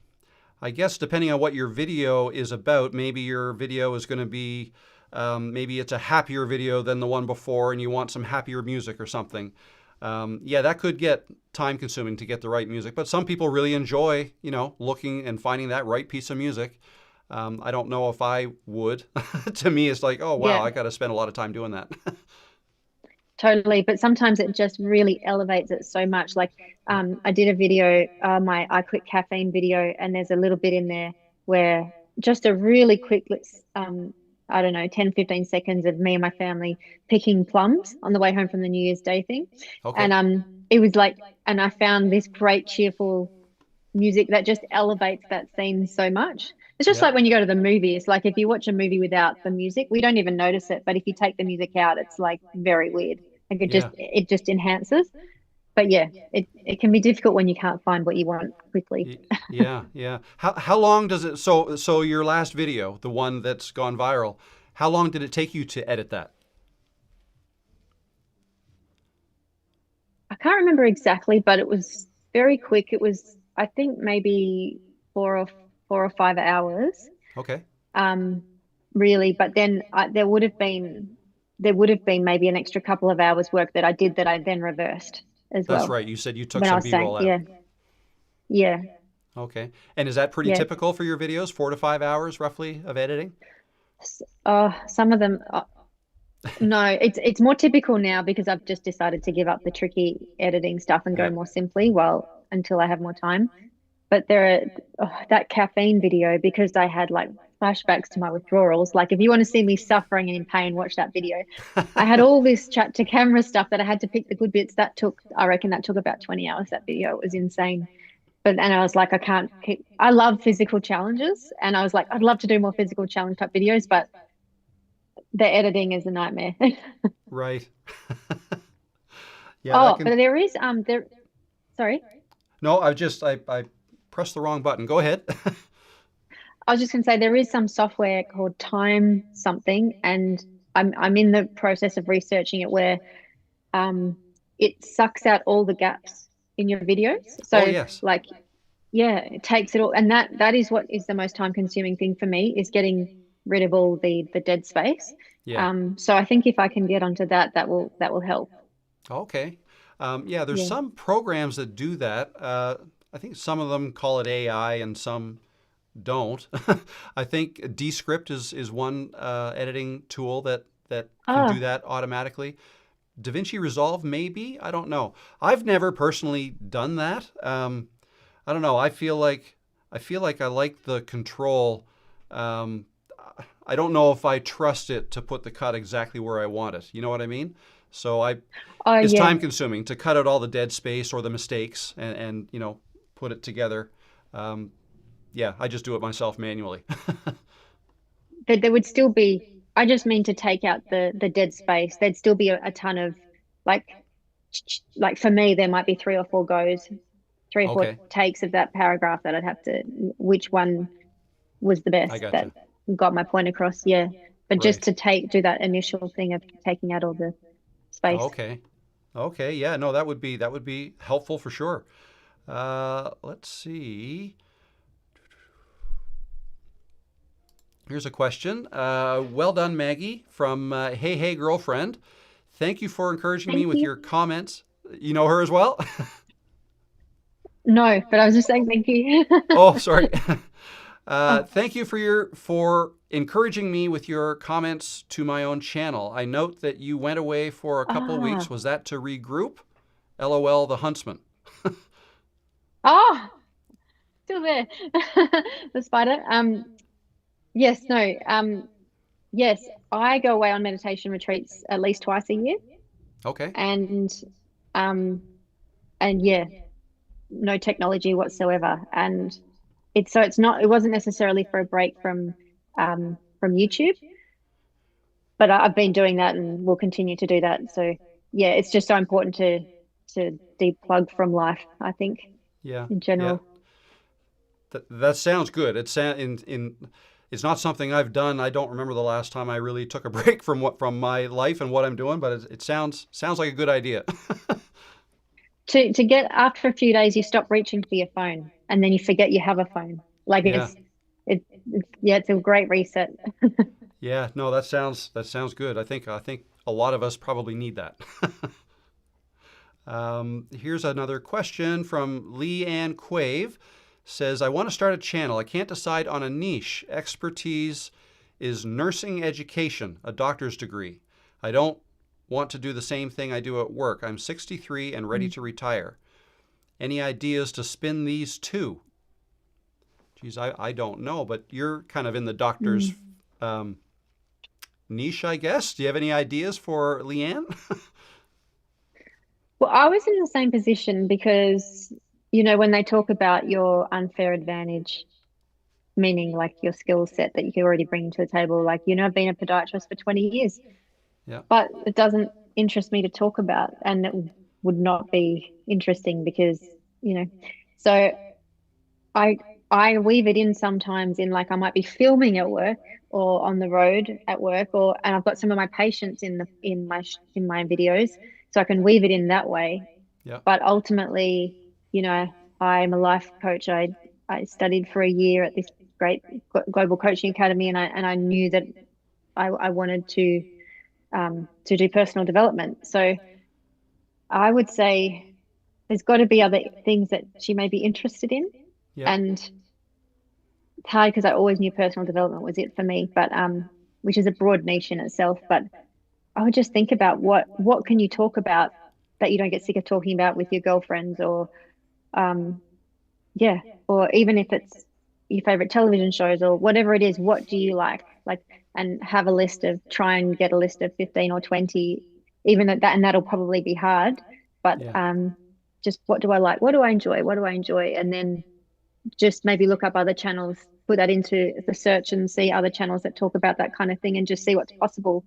Speaker 1: I guess depending on what your video is about, maybe your video is going to be, maybe it's a happier video than the one before and you want some happier music or something. Yeah, that could get time consuming to get the right music, but some people really enjoy, looking and finding that right piece of music. I don't know if I would. To me, it's like, oh, wow,
Speaker 2: Yeah.
Speaker 1: I got to spend a lot of time doing that.
Speaker 2: Totally, but sometimes it just really elevates it so much. Like,
Speaker 1: Yeah.
Speaker 2: I did a video, my I quit caffeine video, and there's a little bit in there where just a really quick, I don't know, 10, 15 seconds of me and my family picking plums on the way home from the New Year's Day thing. And
Speaker 1: Okay.
Speaker 2: it was like, and I found this great cheerful music that just elevates that scene so much. It's just
Speaker 1: Yep.
Speaker 2: like when you go to the movies, like if you watch a movie without the music, we don't even notice it. But if you take the music out, it's like very weird. Like
Speaker 1: Yeah.
Speaker 2: it just enhances. But yeah, it can be difficult when you can't find what you want quickly.
Speaker 1: Yeah, yeah. How long does it so your last video, the one that's gone viral, how long did it take you to edit that?
Speaker 2: I can't remember exactly, but it was very quick. It was, I think, maybe 4 or 5 hours.
Speaker 1: Okay.
Speaker 2: Um, really. But then there would have been maybe an extra couple of hours work that I did that I then reversed as
Speaker 1: That's
Speaker 2: well
Speaker 1: right. You said you took
Speaker 2: when I
Speaker 1: some
Speaker 2: was saying,
Speaker 1: B-roll out.
Speaker 2: yeah, yeah,
Speaker 1: Okay. And is that pretty
Speaker 2: yeah.
Speaker 1: typical for your videos? 4 to 5 hours roughly of editing?
Speaker 2: Some of them. No, it's more typical now because I've just decided to give up the tricky editing stuff and go
Speaker 1: Yeah.
Speaker 2: more simply while until I have more time. But that caffeine video, because I had like flashbacks to my withdrawals. Like if you want to see me suffering and in pain, watch that video. I had all this chat to camera stuff that I had to pick the good bits. I reckon that took about 20 hours, that video. It was insane. And I was like, I can't keep, I love physical challenges. And I was like, I'd love to do more physical challenge type videos, but the editing is a nightmare.
Speaker 1: Right. Yeah, that
Speaker 2: Oh,
Speaker 1: can.
Speaker 2: but there is sorry.
Speaker 1: No, I pressed the wrong button. Go ahead.
Speaker 2: I was just gonna say there is some software called Time something, and I'm in the process of researching it where um it sucks out all the gaps in your videos.
Speaker 1: Oh,
Speaker 2: So
Speaker 1: yes.
Speaker 2: like yeah, it takes it all, and that is what is the most time consuming thing for me is getting rid of all the dead space.
Speaker 1: Yeah.
Speaker 2: So I think if I can get onto that, that will help.
Speaker 1: Okay. Yeah, there's
Speaker 2: Yeah.
Speaker 1: some programs that do that. I think some of them call it AI and some don't. I think Descript is one editing tool that can do
Speaker 2: Ah,
Speaker 1: that automatically. DaVinci Resolve, maybe? I don't know. I've never personally done that. I don't know. I feel like I like the control. Um, I don't know if I trust it to put the cut exactly where I want it. You know what I mean? So
Speaker 2: oh
Speaker 1: it's
Speaker 2: yeah.
Speaker 1: time consuming to cut out all the dead space or the mistakes and put it together. Um, yeah, I just do it myself manually.
Speaker 2: There would still be, I just mean to take out the dead space. There'd still be a ton of like for me there might be three or four goes, three or four
Speaker 1: Okay,
Speaker 2: takes of that paragraph that I'd have to, which one was the
Speaker 1: I
Speaker 2: best that
Speaker 1: gotcha.
Speaker 2: got my point across. Yeah. But just
Speaker 1: Right.
Speaker 2: to do that initial thing of taking out all the space.
Speaker 1: Okay. Okay. Yeah. No, that would be helpful for sure. Let's see. Here's a question. Well done, Maggie, from Hey Hey Girlfriend. Thank you for encouraging me
Speaker 2: Thank
Speaker 1: with
Speaker 2: you.
Speaker 1: your comments. You know her as well?
Speaker 2: No, but I was just saying thank you.
Speaker 1: Oh, sorry.
Speaker 2: Oh,
Speaker 1: Thank you for encouraging me with your comments to my own channel. I note that you went away for a couple of weeks.
Speaker 2: ah,
Speaker 1: Was that to regroup? LOL, the huntsman.
Speaker 2: oh, still there. The spider. Yes, no. Yes, I go away on meditation retreats at least twice a year,
Speaker 1: Okay.
Speaker 2: and um, and yeah, no technology whatsoever. And it wasn't necessarily for a break from YouTube, but I've been doing that and will continue to do that. So yeah, it's just so important to deplug from life, I think,
Speaker 1: Yeah.
Speaker 2: in
Speaker 1: Yeah.
Speaker 2: general.
Speaker 1: That sounds good. It's not something I've done. I don't remember the last time I really took a break from my life and what I'm doing, but it sounds like a good idea.
Speaker 2: To get after a few days, you stop reaching for your phone and then you forget you have a phone. Like
Speaker 1: Yeah.
Speaker 2: it's yeah, it's a great reset.
Speaker 1: Yeah. No, that sounds good. I think a lot of us probably need that. Here's another question from Lee Ann Quave. Says, I want to start a channel. I can't decide on a niche. Expertise is nursing education, a doctor's degree. I don't want to do the same thing I do at work. I'm 63 and ready
Speaker 2: Mm.
Speaker 1: to retire. Any ideas to spin these two? Geez, I don't know, but you're kind of in the doctor's
Speaker 2: Mm.
Speaker 1: um, niche, I guess. Do you have any ideas for Leanne?
Speaker 2: Well, I was in the same position because, when they talk about your unfair advantage, meaning like your skill set that you can already bring to the table, like, I've been a podiatrist for 20 years,
Speaker 1: Yeah,
Speaker 2: but it doesn't interest me to talk about, and it would not be interesting because, you know, so I I weave it in sometimes in like I might be filming at work or on the road at work, or and I've got some of my patients in my videos, so I can weave it in that way.
Speaker 1: yeah,
Speaker 2: But ultimately, you know, I'm a life coach. I studied for a year at this great global coaching academy, and I knew that I wanted to do personal development. So I would say there's got to be other things that she may be interested in,
Speaker 1: yeah,
Speaker 2: and it's hard because I always knew personal development was it for me, but which is a broad niche in itself. But I would just think about what can you talk about that you don't get sick of talking about with your girlfriends, or um yeah, or even if it's your favorite television shows or whatever it is, what do you like, and have a list of try and get a list of 15 or 20, even and that'll probably be hard, but
Speaker 1: yeah,
Speaker 2: just what do I like, what do I enjoy, and then just maybe look up other channels, put that into the search and see other channels that talk about that kind of thing and just see what's possible.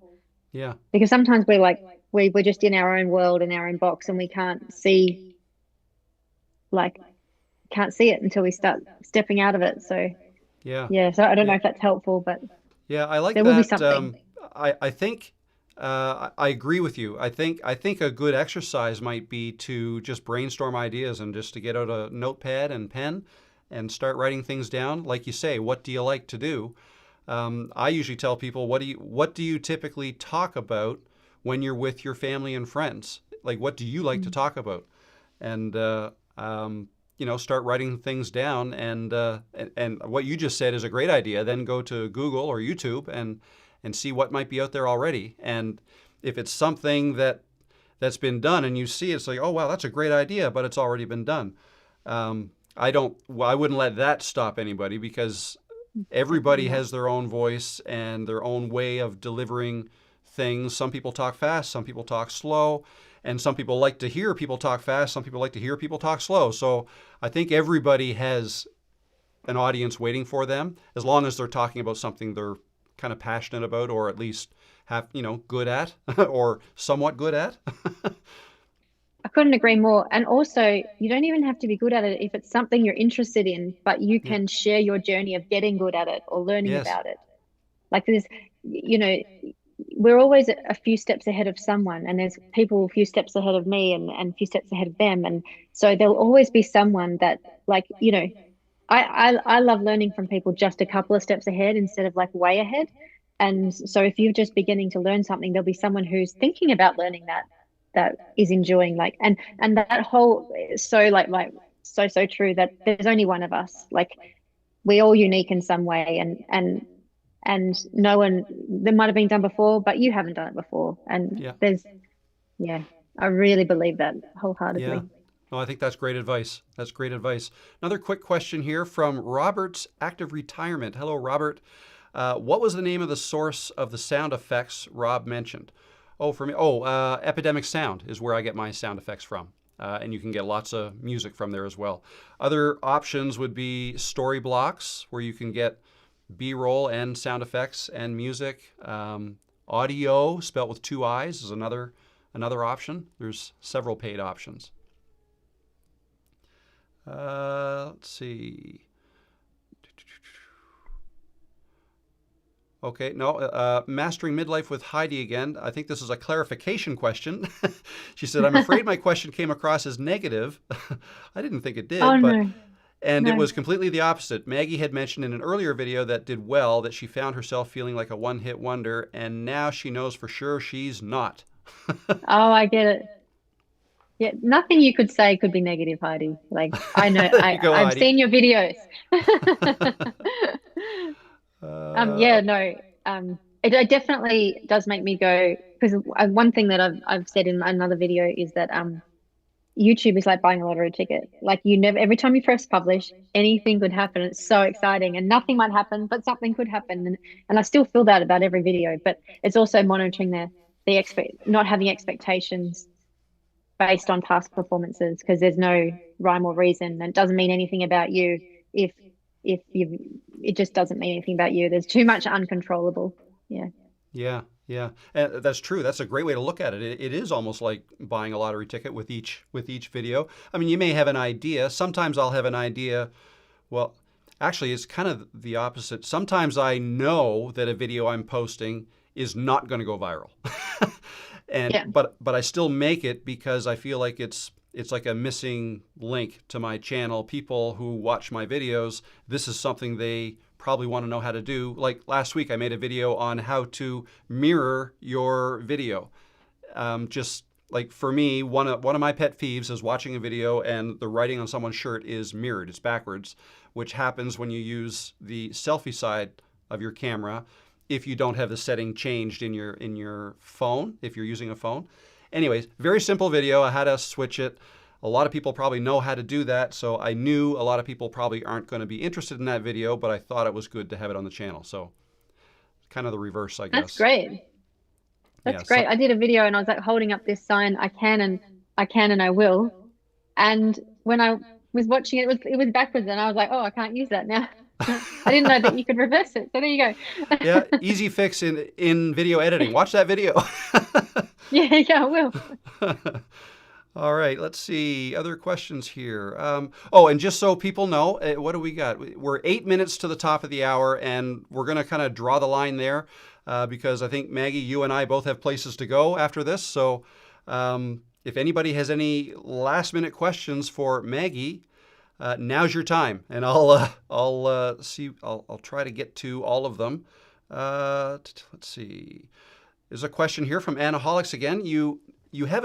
Speaker 1: yeah,
Speaker 2: Because sometimes we're like we're just in our own world in our own box and we like can't see it until we start stepping out of it. So
Speaker 1: yeah,
Speaker 2: yeah, so I don't know
Speaker 1: yeah.
Speaker 2: if that's helpful, but
Speaker 1: Yeah, I like
Speaker 2: there will be
Speaker 1: that.
Speaker 2: something.
Speaker 1: I think I agree with you. I think a good exercise might be to just brainstorm ideas and just to get out a notepad and pen and start writing things down. Like you say, what do you like to do? I usually tell people, what do you typically talk about when you're with your family and friends? Like, what do you like to
Speaker 2: Mm.
Speaker 1: talk about? And start writing things down. And what you just said is a great idea. Then go to Google or YouTube and see what might be out there already. And if it's something that's been done and you see it's like, oh wow, that's a great idea, but it's already been done. I wouldn't let that stop anybody because
Speaker 2: Definitely
Speaker 1: everybody
Speaker 2: not.
Speaker 1: has their own voice and their own way of delivering things. Some people talk fast, some people talk slow, and some people like to hear people talk fast, some people like to hear people talk slow. So I think everybody has an audience waiting for them as long as they're talking about something they're kind of passionate about or at least have, good at or somewhat good at.
Speaker 2: I couldn't agree more. And also, you don't even have to be good at it if it's something you're interested in, but you
Speaker 1: Yeah.
Speaker 2: can share your journey of getting good at it or learning
Speaker 1: Yes.
Speaker 2: about it. Like there's, you know, we're always a few steps ahead of someone, and there's people a few steps ahead of me and a few steps ahead of them. And so there'll always be someone that, like, I love learning from people just a couple of steps ahead instead of like way ahead. And so if you're just beginning to learn something, there'll be someone who's thinking about learning that is enjoying like and that whole so like so true that there's only one of us. Like we're all unique in some way, and no one, that might have been done before, but you haven't done it before. And
Speaker 1: Yeah.
Speaker 2: yeah, I really believe that
Speaker 1: Yeah.
Speaker 2: wholeheartedly.
Speaker 1: No, I think that's great advice. That's great advice. Another quick question here from Robert's Active Retirement. Hello, Robert. What was the name of the source of the sound effects Rob mentioned? Oh, for me, Epidemic Sound is where I get my sound effects from. And you can get lots of music from there as well. Other options would be Story Blocks, where you can get B-roll and sound effects and music. Audio, spelt with two I's, is another option. There's several paid options. Let's see. Okay, no, Mastering Midlife with Heidi again. I think this is a clarification question. She said, I'm afraid my question came across as negative. I didn't think it
Speaker 2: Oh
Speaker 1: did,
Speaker 2: no,
Speaker 1: and it
Speaker 2: no.
Speaker 1: was completely the opposite. Maggie had mentioned in an earlier video that did well that she found herself feeling like a one-hit wonder, and now she knows for sure she's not.
Speaker 2: Oh, I get it. Yeah, nothing you could say could be negative, Heidi. Like I know,
Speaker 1: There you go,
Speaker 2: I've
Speaker 1: Heidi.
Speaker 2: seen your videos.
Speaker 1: Uh,
Speaker 2: Yeah, no. It definitely does make me go, because one thing that I've said in another video is that YouTube is like buying a lottery ticket. Like you never, every time you press publish, anything could happen. It's so exciting, and nothing might happen, but something could happen. And I still feel that about every video. But it's also monitoring the not having expectations based on past performances, because there's no rhyme or reason, and it doesn't mean anything about you if you, it just doesn't mean anything about you. There's too much uncontrollable. Yeah.
Speaker 1: Yeah, yeah, and that's true. That's a great way to look at it. It is almost like buying a lottery ticket with each video. I mean, you may have an idea. Sometimes I'll have an idea. Well, actually, it's kind of the opposite. Sometimes I know that a video I'm posting is not going to go viral, and
Speaker 2: Yeah.
Speaker 1: but I still make it because I feel like it's like a missing link to my channel. People who watch my videos, this is something they probably want to know how to do. Like last week, I made a video on how to mirror your video. Just like for me, one of my pet peeves is watching a video and the writing on someone's shirt is mirrored. It's backwards, which happens when you use the selfie side of your camera if you don't have the setting changed in your phone, if you're using a phone. Anyways, very simple video. I had to switch it. A lot of people probably know how to do that, so I knew a lot of people probably aren't going to be interested in that video, but I thought it was good to have it on the channel. So kind of the reverse, I
Speaker 2: That's
Speaker 1: guess.
Speaker 2: great.
Speaker 1: Yeah.
Speaker 2: That's great. I did a video and I was like holding up this sign, I can and I will. And when I was watching it, it was backwards, and I was like, oh, I can't use that now. I didn't know that you could reverse it. So there you
Speaker 1: Yeah,
Speaker 2: go.
Speaker 1: easy fix in video editing. Watch that video.
Speaker 2: Yeah, yeah, I will.
Speaker 1: All right, let's see. Other questions here. Oh, and just so people know, what do we got? We're 8 minutes to the top of the hour, and we're going to kind of draw the line there because I think, Maggie, you and I both have places to go after this. So if anybody has any last-minute questions for Maggie, now's your time, and I'll try to get to all of them. Let's see. There's a question here from Anaholics again. You have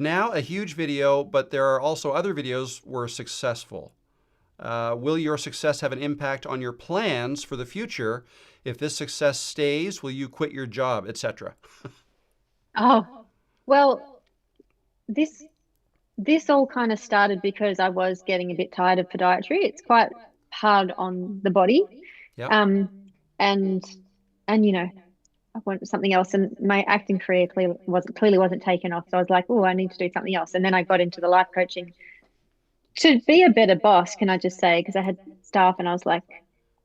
Speaker 1: now a huge video, but there are also other videos were successful. Will your success have an impact on your plans for the future? If this success stays, will you quit your job, etc.?
Speaker 2: Oh, well, this this all kind of started because I was getting a bit tired of podiatry. It's quite hard on the body.
Speaker 1: Yeah.
Speaker 2: Um, and you know, I wanted something else, and my acting career clearly wasn't taken off. So I was like, oh, I need to do something else. And then I got into the life coaching to be a better boss, can I just say, because I had staff and I was like,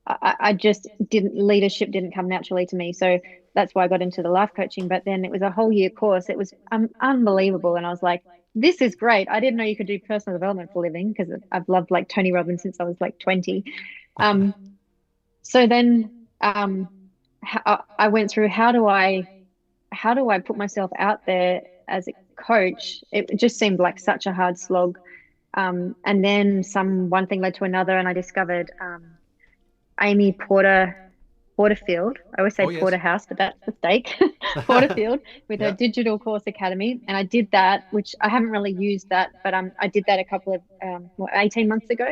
Speaker 2: I just didn't, leadership didn't come naturally to me. So that's why I got into the life coaching. But then it was a whole year course. It was unbelievable. And I was like, this is great. I didn't know you could do personal development for a living, because I've loved like Tony Robbins since I was like 20. Um, so then I went through, how do I put myself out there as a coach? It just seemed like such a hard slog. And then one thing led to another, and I discovered Amy Porterfield. I always say
Speaker 1: Oh, yes.
Speaker 2: Porterhouse, but that's a mistake. Porterfield, with her
Speaker 1: Yeah.
Speaker 2: digital course academy, and I did that, which I haven't really used that, but I did that a couple of 18 months ago,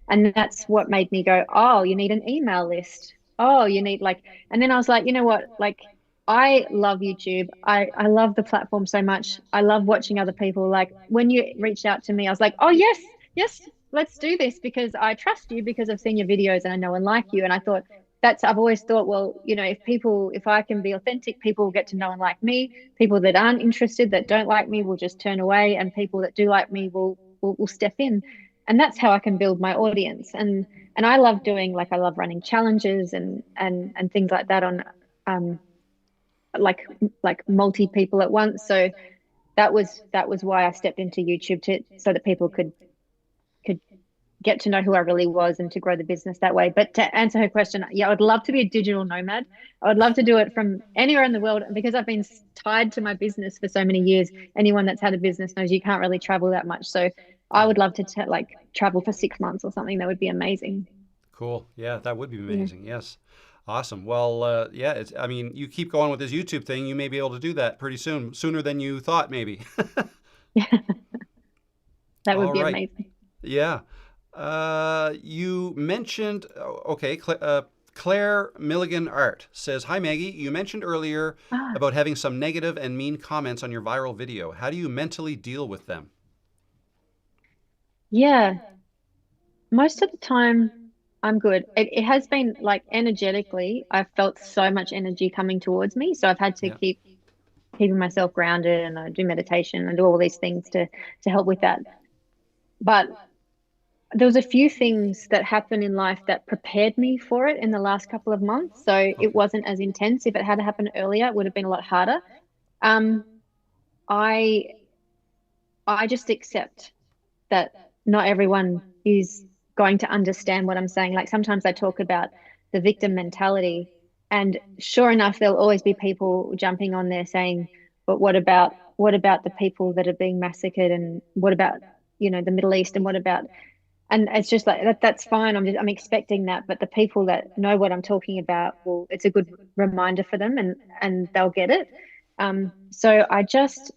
Speaker 2: And that's what made me go, oh, you need an email list. Oh, you need like, and then I was like, you know what? Like, I love YouTube. I love the platform so much. I love watching other people. Like when you reached out to me, I was like, oh yes, yes, let's do this because I trust you because I've seen your videos and I know and like you. And I thought I've always thought, well, if I can be authentic, people will get to know and like me. People that aren't interested, that don't like me, will just turn away, and people that do like me will step in. And that's how I can build my audience. And I love doing, like, I love running challenges and things like that on um like multi people at once. So that was why I stepped into YouTube, to so that people could get to know who I really was and to grow the business that way. But to answer her question, yeah, I would love to be a digital nomad. I would love to do it from anywhere in the world. And because I've been tied to my business for so many years, anyone that's had a business knows you can't really travel that much. So I
Speaker 1: Yeah.
Speaker 2: would love to like travel for 6 months or something. That would be amazing.
Speaker 1: Cool. Yeah, that would be
Speaker 2: Yeah.
Speaker 1: amazing. Yes. Awesome. Well, yeah, I mean, you keep going with this YouTube thing, you may be able to do that pretty soon, sooner than you thought, maybe.
Speaker 2: That would
Speaker 1: All
Speaker 2: be
Speaker 1: right.
Speaker 2: amazing.
Speaker 1: Yeah. You mentioned, okay, Claire Milligan Art says, hi, Maggie. You mentioned earlier
Speaker 2: Ah,
Speaker 1: about having some negative and mean comments on your viral video. How do you mentally deal with them?
Speaker 2: yeah. Most of the time, I'm good. It has been like energetically, I've felt so much energy coming towards me. So I've had to
Speaker 1: Yeah.
Speaker 2: keep keeping myself grounded, and I do meditation and do all these things to help with that. But there was a few things that happened in life that prepared me for it in the last couple of months. So it
Speaker 1: Okay.
Speaker 2: wasn't as intense. If it had happened earlier, it would have been a lot harder. Um, I I just accept that not everyone is going to understand what I'm saying. Like sometimes I talk about the victim mentality, and sure enough, there'll always be people jumping on there saying, "But what about the people that are being massacred, and what about the Middle East, and what about?" And it's just like that. That's fine. I'm expecting that, but the people that know what I'm talking about, well, it's a good reminder for them, and they'll get it. So I just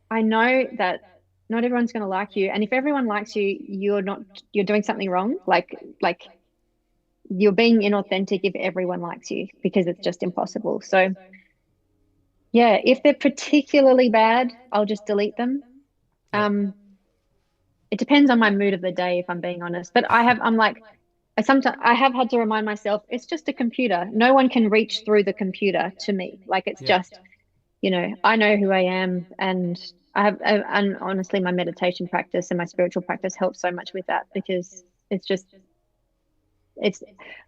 Speaker 2: I know that not everyone's going to like you, and if everyone likes you, you're doing something wrong. Like you're being inauthentic if everyone likes you, because it's just impossible. So yeah, if they're particularly bad, I'll just delete them.
Speaker 1: Yeah.
Speaker 2: Um, it depends on my mood of the day, if I'm being honest. But I'm like, sometimes I have had to remind myself it's just a computer. No one can reach through the computer to me. Like it's
Speaker 1: Yeah.
Speaker 2: just I know who I am, and and honestly, my meditation practice and my spiritual practice helps so much with that, because it's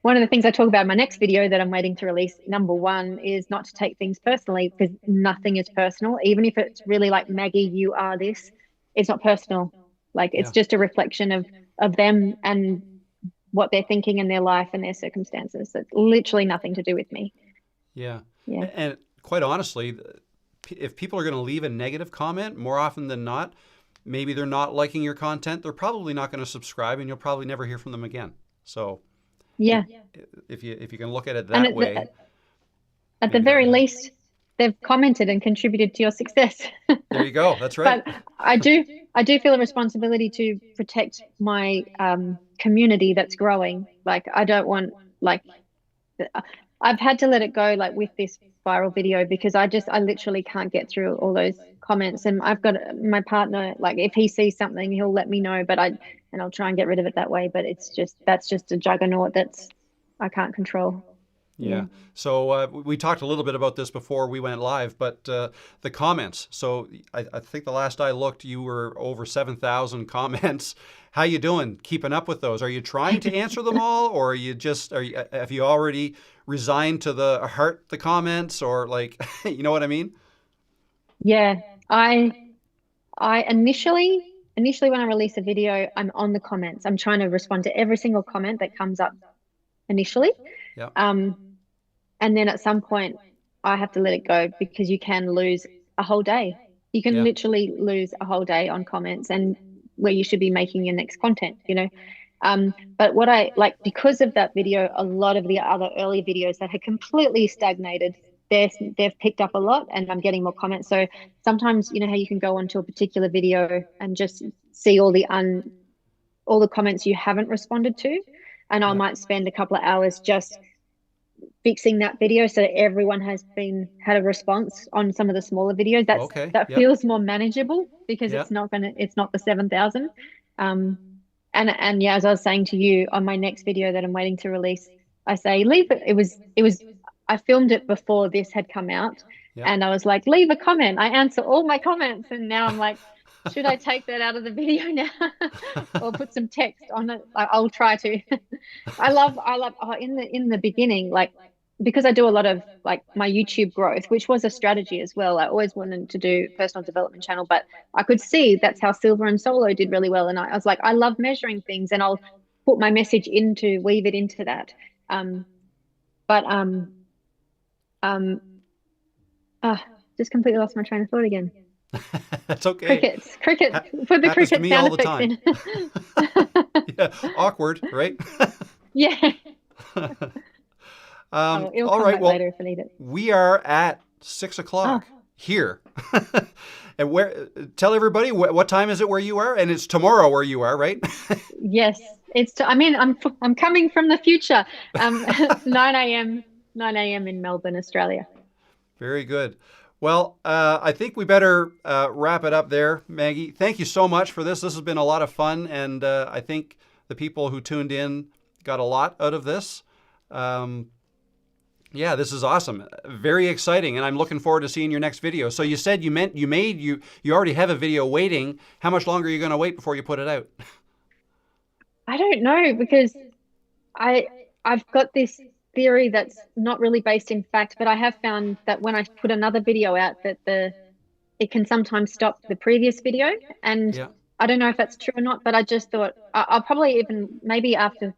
Speaker 2: one of the things I talk about in my next video that I'm waiting to release. Number one is not to take things personally, because nothing is personal. Even if it's really like, Maggie, you are this, it's not personal. Like it's
Speaker 1: Yeah.
Speaker 2: just a reflection of them and what they're thinking in their life and their circumstances. It's literally nothing to do with me.
Speaker 1: Yeah.
Speaker 2: Yeah.
Speaker 1: And quite honestly, if people are going to leave a negative comment, more often than not, maybe they're not liking your content. They're probably not going to subscribe, and you'll probably never hear from them again. So, if
Speaker 2: Yeah.
Speaker 1: if you can look at it
Speaker 2: And
Speaker 1: that way,
Speaker 2: at the
Speaker 1: maybe that
Speaker 2: very
Speaker 1: would help.
Speaker 2: least, they've commented and contributed to your success.
Speaker 1: There you go. That's right.
Speaker 2: But I do I do feel a responsibility to protect my community that's growing. Like I don't want, like, I've had to let it go, like with this viral video, because I literally can't get through all those comments. And I've got my partner, like if he sees something, he'll let me know, and I'll try and get rid of it that way. But that's just a juggernaut that's I can't control. Yeah.
Speaker 1: Yeah. So we talked a little bit about this before we went live, but the comments. So I think the last I looked, you were over 7,000 comments. How you doing? Keeping up with those? Are you trying to answer them all, or have you already resigned to the heart the comments, or like, you know what I mean?
Speaker 2: Yeah. I I initially when I release a video, I'm on the comments. I'm trying to respond to every single comment that comes up initially.
Speaker 1: Yeah.
Speaker 2: Um, and then at some point I have to let it go, because you can lose a whole day. You can
Speaker 1: Yeah.
Speaker 2: literally lose a whole day on comments, and where you should be making your next content. But what I like, because of that video, a lot of the other early videos that had completely stagnated, they've picked up a lot, and I'm getting more comments. So sometimes, how you can go onto a particular video and just see all the all the comments you haven't responded to. And I
Speaker 1: Yeah.
Speaker 2: might spend a couple of hours just fixing that video so that everyone has had a response on some of the smaller videos.
Speaker 1: Okay.
Speaker 2: That
Speaker 1: Yep.
Speaker 2: feels more manageable because
Speaker 1: Yep.
Speaker 2: it's not the 7,000. Um, and yeah, as I was saying to you on my next video that I'm waiting to release, I say leave it. I filmed it before this had come out,
Speaker 1: Yep.
Speaker 2: and I was like, leave a comment. I answer all my comments, and now I'm like, should I take that out of the video now or put some text on it? I'll try to. In the beginning, like because I do a lot of like my YouTube growth, which was a strategy as well. I always wanted to do personal development channel, but I could see that's how Silver and Solo did really well. And I was like, I love measuring things, and I'll put my message weave it into that. Um, but um, ah, just completely lost my train of thought again.
Speaker 1: That's okay.
Speaker 2: Crickets. Put the
Speaker 1: Happens to
Speaker 2: cricket
Speaker 1: me
Speaker 2: sound
Speaker 1: all the
Speaker 2: effects
Speaker 1: time.
Speaker 2: in.
Speaker 1: Yeah. Awkward, right?
Speaker 2: Yeah. It'll
Speaker 1: All
Speaker 2: come
Speaker 1: right.
Speaker 2: back
Speaker 1: Well,
Speaker 2: later if I need it.
Speaker 1: we are at 6 o'clock
Speaker 2: Oh,
Speaker 1: here. And tell everybody what time is it where you are? And it's tomorrow where you are, right?
Speaker 2: yes. I mean, I'm coming from the future. 9 a.m. 9 a.m. in Melbourne, Australia.
Speaker 1: Very good. Well, I think we better wrap it up there, Maggie. Thank you so much for this. This has been a lot of fun, and I think the people who tuned in got a lot out of this. Yeah, this is awesome. Very exciting, and I'm looking forward to seeing your next video. So you said you already have a video waiting. How much longer are you going to wait before you put it out?
Speaker 2: I don't know because I I've got this theory that's not really based in fact, but I have found that when I put another video out that it can sometimes stop the previous video. And
Speaker 1: Yeah.
Speaker 2: I don't know if that's true or not, but I just thought I'll probably even maybe after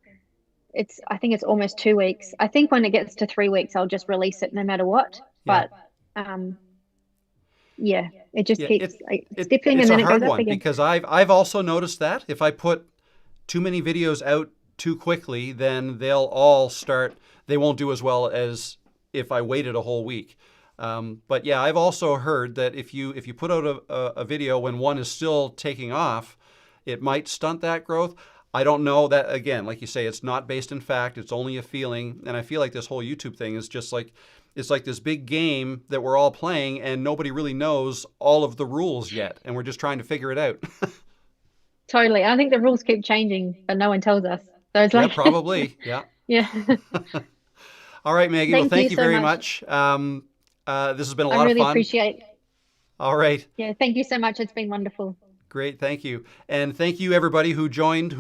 Speaker 2: I think it's almost 2 weeks. I think when it gets to 3 weeks, I'll just release it no matter what.
Speaker 1: Yeah.
Speaker 2: But yeah, it just
Speaker 1: Yeah,
Speaker 2: keeps it's dipping
Speaker 1: it's
Speaker 2: and
Speaker 1: a
Speaker 2: then it goes
Speaker 1: hard
Speaker 2: up
Speaker 1: one
Speaker 2: again.
Speaker 1: because I've also noticed that if I put too many videos out too quickly, then they won't do as well as if I waited a whole week. But yeah, I've also heard that if you put out a video when one is still taking off, it might stunt that growth. I don't know that, again, like you say, it's not based in fact, it's only a feeling. And I feel like this whole YouTube thing is just like, it's like this big game that we're all playing and nobody really knows all of the rules yet. And we're just trying to figure it out.
Speaker 2: Totally. I think the rules keep changing, but no one tells us. So it's
Speaker 1: Yeah,
Speaker 2: like,
Speaker 1: probably. Yeah.
Speaker 2: yeah.
Speaker 1: All right, Maggie. Well,
Speaker 2: Thank
Speaker 1: thank
Speaker 2: you
Speaker 1: you
Speaker 2: so
Speaker 1: very
Speaker 2: much.
Speaker 1: much. This has been a
Speaker 2: I
Speaker 1: lot of
Speaker 2: really
Speaker 1: fun.
Speaker 2: appreciate.
Speaker 1: All right.
Speaker 2: Yeah, thank you so much. It's been wonderful.
Speaker 1: Great. Thank you. And thank you, everybody who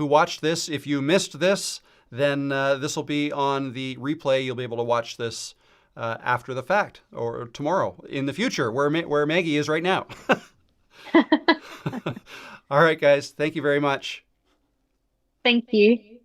Speaker 1: watched this. If you missed this, then this will be on the replay. You'll be able to watch this after the fact or tomorrow in the future where Maggie is right now. All right, guys. Thank you very much.
Speaker 2: Thank you.